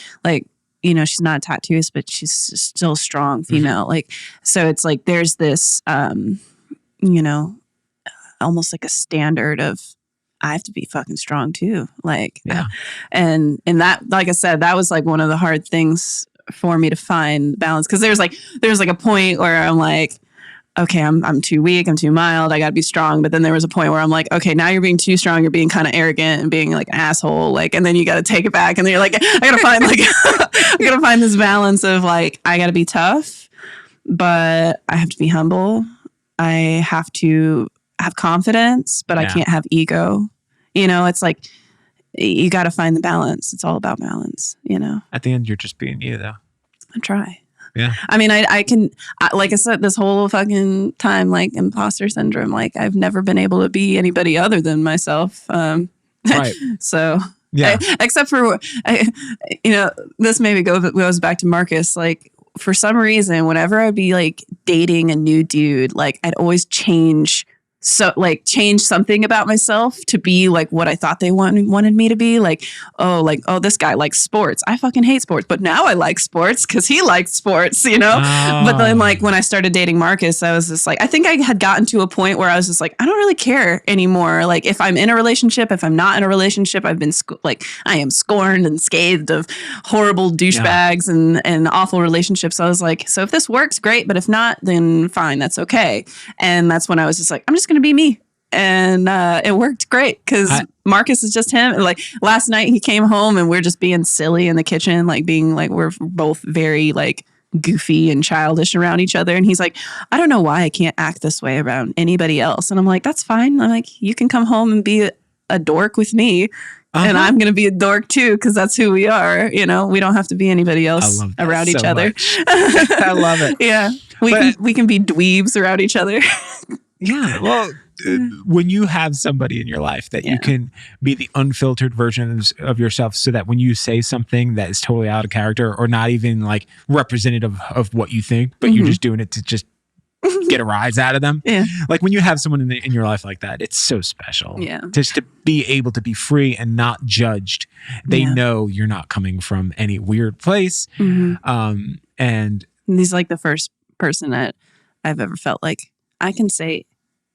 you know, she's not a tattooist, but she's still a strong female. Like, so it's like, there's this, you know, almost like a standard of, I have to be fucking strong too. Like, and that, like I said, that was like one of the hard things for me to find balance, because there's like a point where I'm like, okay, I'm too weak, I'm too mild, I gotta be strong. But then there was a point where I'm like, okay, now you're being too strong, you're being kind of arrogant and being like an asshole, like, and then you gotta take it back, and then you're like, I gotta find like I gotta find this balance of like, I gotta be tough, but I have to be humble. I have to have confidence, but I can't have ego. It's like, you got to find the balance. It's all about balance,
At the end, you're just being you, though.
I try.
Yeah.
I mean, I can, like I said, this whole fucking time, like imposter syndrome, like I've never been able to be anybody other than myself.
Right.
So,
yeah.
Except for, this maybe goes back to Marcus. Like, for some reason, whenever I'd be like dating a new dude, like I'd always change something about myself to be like what I thought they wanted me to be. Like, oh, this guy likes sports. I fucking hate sports, but now I like sports because he likes sports, But then like when I started dating Marcus, I was just like, I think I had gotten to a point where I was just like, I don't really care anymore. Like if I'm in a relationship, if I'm not in a relationship, I've been I am scorned and scathed of horrible douchebags and awful relationships. So I was like, so if this works, great. But if not, then fine, that's okay. And that's when I was just like, I'm just going to be me. And it worked great because Marcus is just him. Like last night he came home and we're just being silly in the kitchen, like being like, we're both very like goofy and childish around each other. And he's like, I don't know why I can't act this way around anybody else. And I'm like, that's fine. I'm like, you can come home and be a dork with me. And I'm going to be a dork too, because that's who we are. We don't have to be anybody else around each other.
I love it.
Yeah. We can be dweebs around each other.
Yeah. Well, when you have somebody in your life that you can be the unfiltered version of yourself so that when you say something that is totally out of character or not even like representative of what you think, but you're just doing it to just get a rise out of them. Yeah. Like when you have someone in your life like that, it's so special.
Yeah.
Just to be able to be free and not judged. They know you're not coming from any weird place. And
he's like the first person that I've ever felt like I can say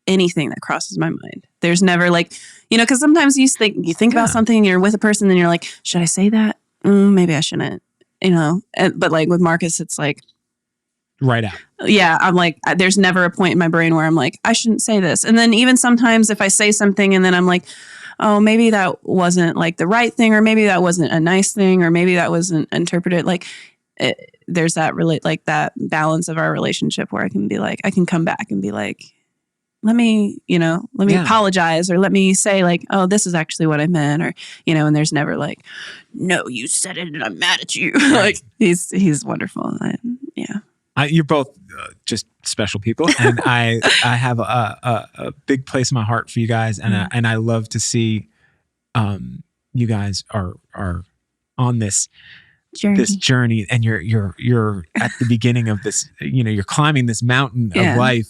anything that crosses my mind. There's never like, because sometimes you think about something and you're with a person and you're like, should I say that? Maybe I shouldn't, but like with Marcus, it's like,
right out.
Yeah. I'm like, there's never a point in my brain where I'm like, I shouldn't say this. And then even sometimes if I say something and then I'm like, oh, maybe that wasn't like the right thing, or maybe that wasn't a nice thing, or maybe that wasn't interpreted. Like there's that that balance of our relationship where I can be like, I can come back and be like, let me apologize, or let me say like, oh, this is actually what I meant, or, and there's never like, no, you said it and I'm mad at you. Like he's wonderful.
You're both just special people, and I have a big place in my heart for you guys, and I love to see you guys are on this journey, and you're at the beginning of this. You're climbing this mountain of life,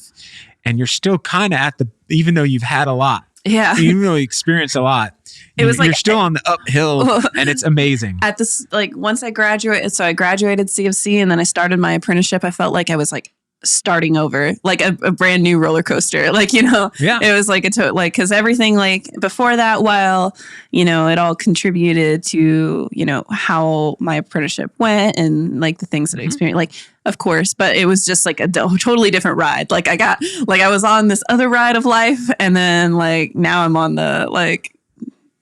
and you're still kind of even though you've had a lot. Yeah. Even though you experienced a lot, you're still on the uphill, and it's amazing. At this, like once I graduated, so I graduated CFC, and then I started my apprenticeship. I felt like I was like starting over, like a brand new roller coaster. Like, it was like because everything like before that, while, it all contributed to, how my apprenticeship went and like the things that I experienced, like, of course, but it was just like a totally different ride. Like I was on this other ride of life, and then like now I'm on the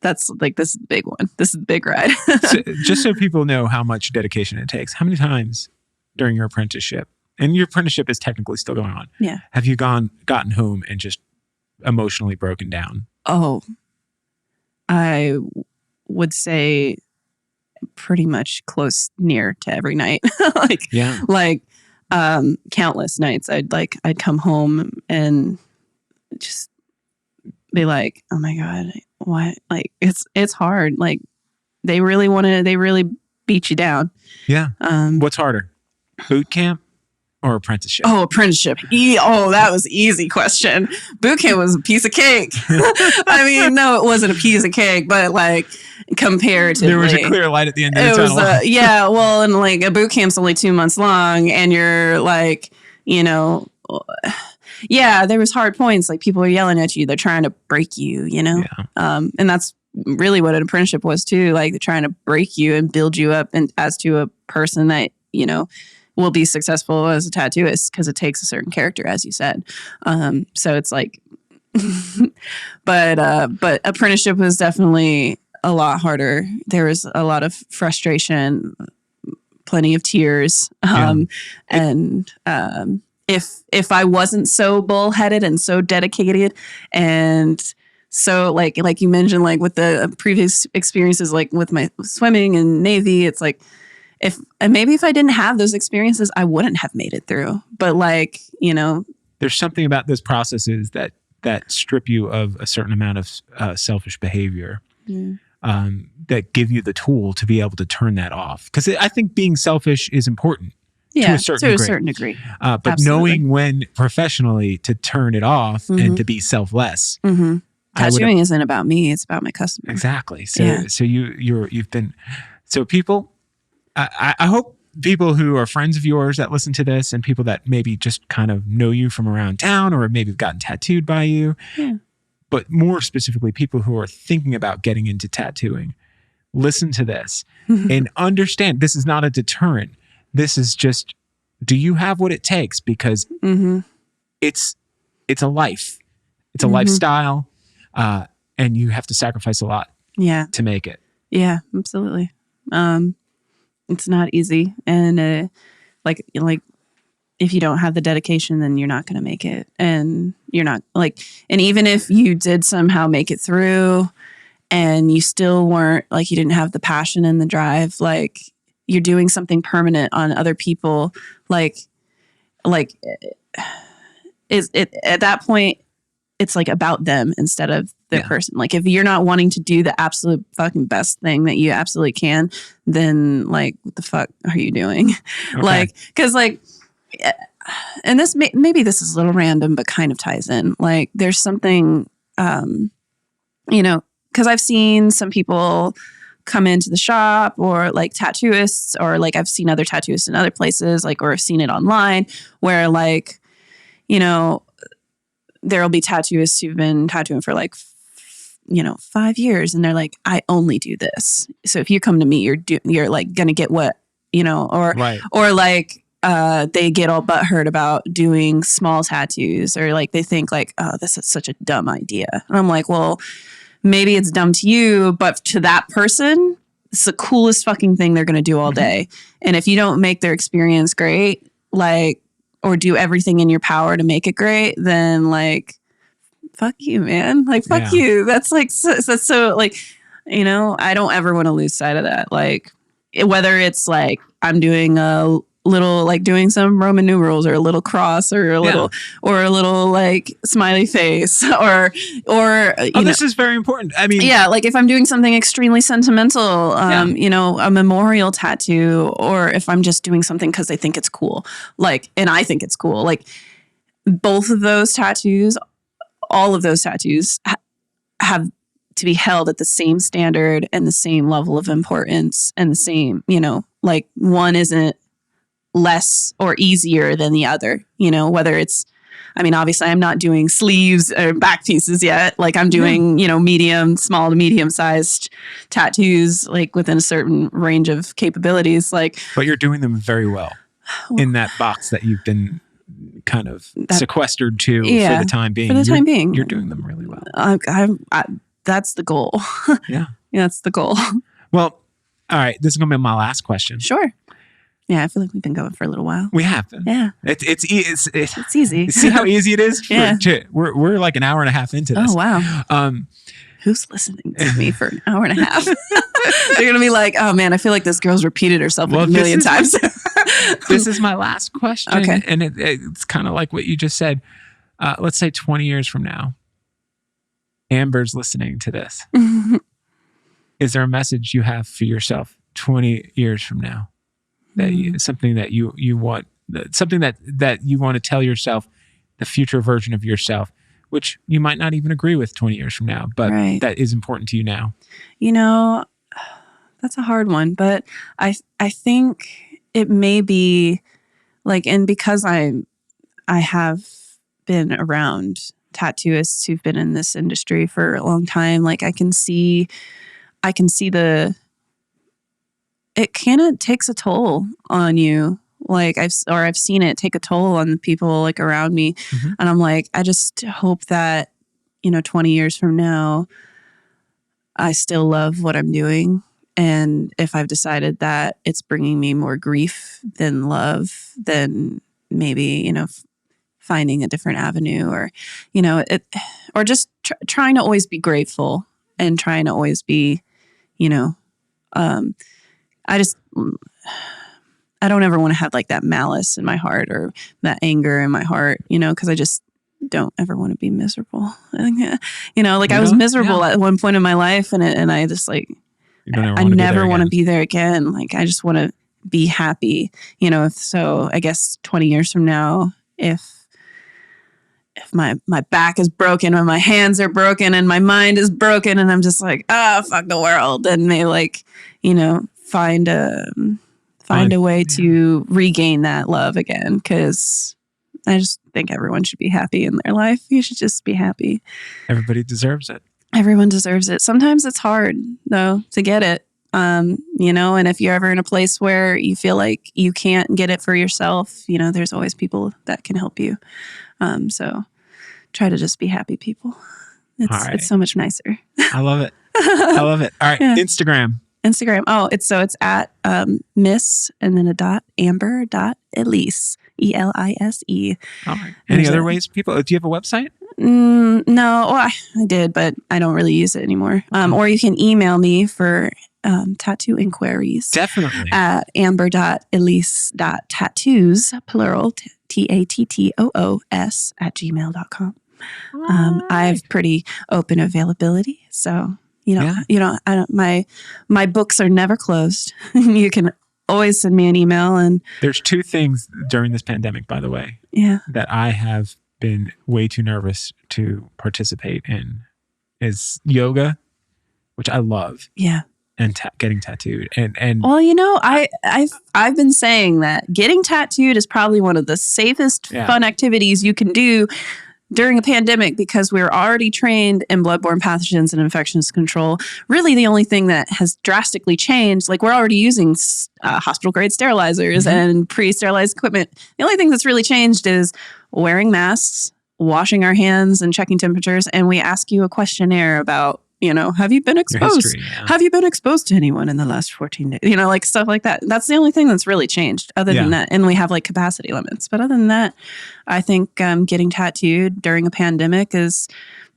that's like, this is the big one. This is the big ride. So, just so people know how much dedication it takes, how many times during your apprenticeship, and your apprenticeship is technically still going on, have you gotten home and just emotionally broken down? Oh, I would say pretty much near to every night. Countless nights. I'd come home and just be like, oh my God, why? Like it's hard. Like they really beat you down. Yeah. What's harder, boot camp or apprenticeship? Oh, apprenticeship. That was an easy question. Boot camp was a piece of cake. I mean, no, it wasn't a piece of cake, but like comparatively, there was a clear light at the end of the tunnel. Well, and like a boot camp's only 2 months long, and you're like, there was hard points. Like people are yelling at you. They're trying to break you, Yeah. And that's really what an apprenticeship was too. Like they're trying to break you and build you up and as to a person that, will be successful as a tattooist, because it takes a certain character, as you said. So it's like, but apprenticeship was definitely a lot harder. There was a lot of frustration, plenty of tears.
if I wasn't so bullheaded and so dedicated and so like you mentioned, like with the previous experiences, like with my swimming and Navy, it's like if I didn't have those experiences, I wouldn't have made it through. But like,
there's something about those processes that strip you of a certain amount of selfish behavior. That give you the tool to be able to turn that off. Because I think being selfish is important.
Yeah,
to a certain degree. But
Absolutely.
knowing when professionally to turn it off and to be selfless.
Tattooing isn't about me; it's about my customer.
Exactly. So you've been. So people, I hope people who are friends of yours that listen to this, and people that maybe just kind of know you from around town, or maybe have gotten tattooed by you.
Yeah.
But more specifically, people who are thinking about getting into tattooing, listen to this and understand this is not a deterrent. This is just, do you have what it takes? Because it's a life. It's a lifestyle. And you have to sacrifice a lot to make it.
Yeah, absolutely. It's not easy. And like if you don't have the dedication, then you're not going to make it. And you're not and even if you did somehow make it through and you still weren't, like, you didn't have the passion and the drive, like, you're doing something permanent on other people. Is it at that point, it's like about them instead of the person. Like, if you're not wanting to do the absolute fucking best thing that you absolutely can, then like, what the fuck are you doing? Okay. Cause and this maybe this is a little random, but kind of ties in. Like, there's something, cause I've seen some people come into the shop, or like tattooists, or like I've seen other tattooists in other places, like, or I've seen it online where like, there'll be tattooists who've been tattooing for like, 5 years, and they're like, I only do this. So if you come to me, you're like going to get what, or like, they get all butthurt about doing small tattoos, or like they think like, oh, this is such a dumb idea. And I'm like, well, maybe it's dumb to you, but to that person, it's the coolest fucking thing they're going to do all day. And if you don't make their experience great, like, or do everything in your power to make it great, then like, fuck you, man. Like, fuck you. That's like, that's so like, I don't ever want to lose sight of that. Like, whether it's like I'm doing a little, like doing some Roman numerals, or a little cross, or a little, like smiley face, or
this is very important. I mean,
like if I'm doing something extremely sentimental, a memorial tattoo, or if I'm just doing something because they think it's cool, like, and I think it's cool, like both of those tattoos, all of those tattoos have to be held at the same standard and the same level of importance, and the same, like one isn't less or easier than the other, whether it's, I mean, obviously I'm not doing sleeves or back pieces yet. Like I'm doing, small to medium sized tattoos, like within a certain range of capabilities. Like, but
you're doing them very well in that box that you've been kind of sequestered to for the time being.
For the time being,
you're doing them really well.
That's the goal. Yeah, that's the goal.
Well, all right. This is going to be my last question.
Sure. Yeah, I feel like we've been going for a little while.
We have been.
Yeah.
It's
easy.
See how easy it is? We're like an hour and a half into this.
Oh, wow. Who's listening to me for an hour and a half? They're going to be like, oh, man, I feel like this girl's repeated herself a million times.
This is my last question.
Okay.
And it's kind of like what you just said. Let's say 20 years from now, Amber's listening to this. Is there a message you have for yourself 20 years from now? Something that you want, something that you want to tell yourself, the future version of yourself, which you might not even agree with 20 years from now, but that is important to you now.
That's a hard one, but I think it may be like, and because I have been around tattooists who've been in this industry for a long time, like I can see it kind of takes a toll on you. Like I've seen it take a toll on the people like around me. Mm-hmm. And I'm like, I just hope that, 20 years from now, I still love what I'm doing. And if I've decided that it's bringing me more grief than love, then maybe, finding a different avenue, or, or just trying to always be grateful and trying to always be, I don't ever want to have like that malice in my heart or that anger in my heart, because I just don't ever want to be miserable. I was miserable at one point in my life, and I just like, I never want to be there again. Like, I just want to be happy, so I guess 20 years from now, if my back is broken and my hands are broken and my mind is broken and I'm just like, fuck the world, and they find a way to regain that love again, because I just think everyone should be happy in their life. You should just be happy.
Everybody deserves it.
Everyone deserves it. Sometimes it's hard, though, to get it, and if you're ever in a place where you feel like you can't get it for yourself, there's always people that can help you. So try to just be happy, people. It's so much nicer.
I love it. All right. Yeah. Instagram.
Oh, it's at Miss and then a dot Amber.Elise, ELISE.
All right. Any other ways, people? Do you have a website?
No. Well, I did, but I don't really use it anymore. Or you can email me for tattoo inquiries.
Definitely.
At amber.elise.tattoos, plural, TATTOOS @gmail.com. I have pretty open availability, so my books are never closed. You can always send me an email. And
there's two things during this pandemic, by the way, that I have been way too nervous to participate in, is yoga, which I love.
Yeah.
And getting tattooed. And
well, I've been saying that getting tattooed is probably one of the safest, fun activities you can do during a pandemic, because we're already trained in bloodborne pathogens and infections control. Really, the only thing that has drastically changed, like, we're already using hospital grade sterilizers and pre-sterilized equipment. The only thing that's really changed is wearing masks, washing our hands, and checking temperatures. And we ask you a questionnaire about, have you been exposed?
History,
Have you been exposed to anyone in the last 14 days? Like stuff like that. That's the only thing that's really changed other than that. And we have like capacity limits. But other than that, I think getting tattooed during a pandemic is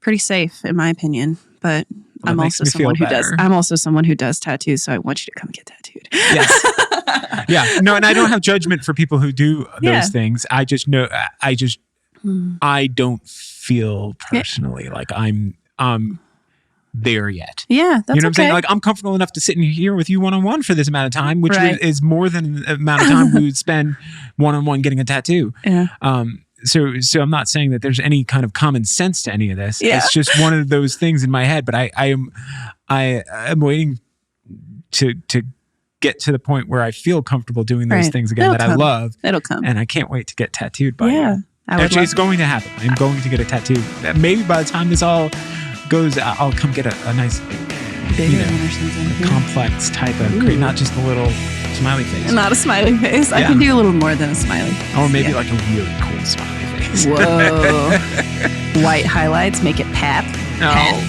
pretty safe, in my opinion. But I'm also someone who does tattoos. So I want you to come get tattooed.
Yes. Yeah. No, and I don't have judgment for people who do those things. I just know, I don't feel personally like I'm there yet.
Yeah, that's
what I'm saying? Like, I'm comfortable enough to sit in here with you one-on-one for this amount of time, which is more than the amount of time we would spend one-on-one getting a tattoo.
Yeah.
So I'm not saying that there's any kind of common sense to any of this.
Yeah.
It's just one of those things in my head. But I am waiting to get to the point where I feel comfortable doing those things again I love.
It'll come.
And I can't wait to get tattooed by you. Actually, it's going to happen. I'm going to get a tattoo. Maybe by the time this all goes, I'll come get a nice, complex type of create, not just a little smiley face.
Not a smiley face. I can do a little more than a smiley face.
Or maybe like a really cool smiley face.
Whoa. White highlights, make it pap.
Oh.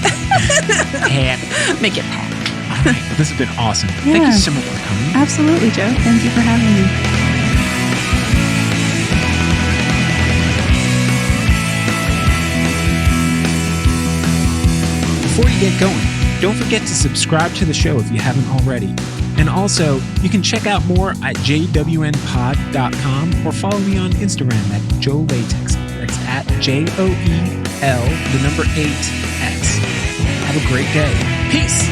Pap.
Make it pap.
All right. Well, this has been awesome. Thank you so much for coming.
Absolutely, Joe. Thank you for having me.
Before you get going, don't forget to subscribe to the show if you haven't already. And also, you can check out more at jwnpod.com or follow me on Instagram at JoeLatex. That's at JOEL8X. Have a great day. Peace.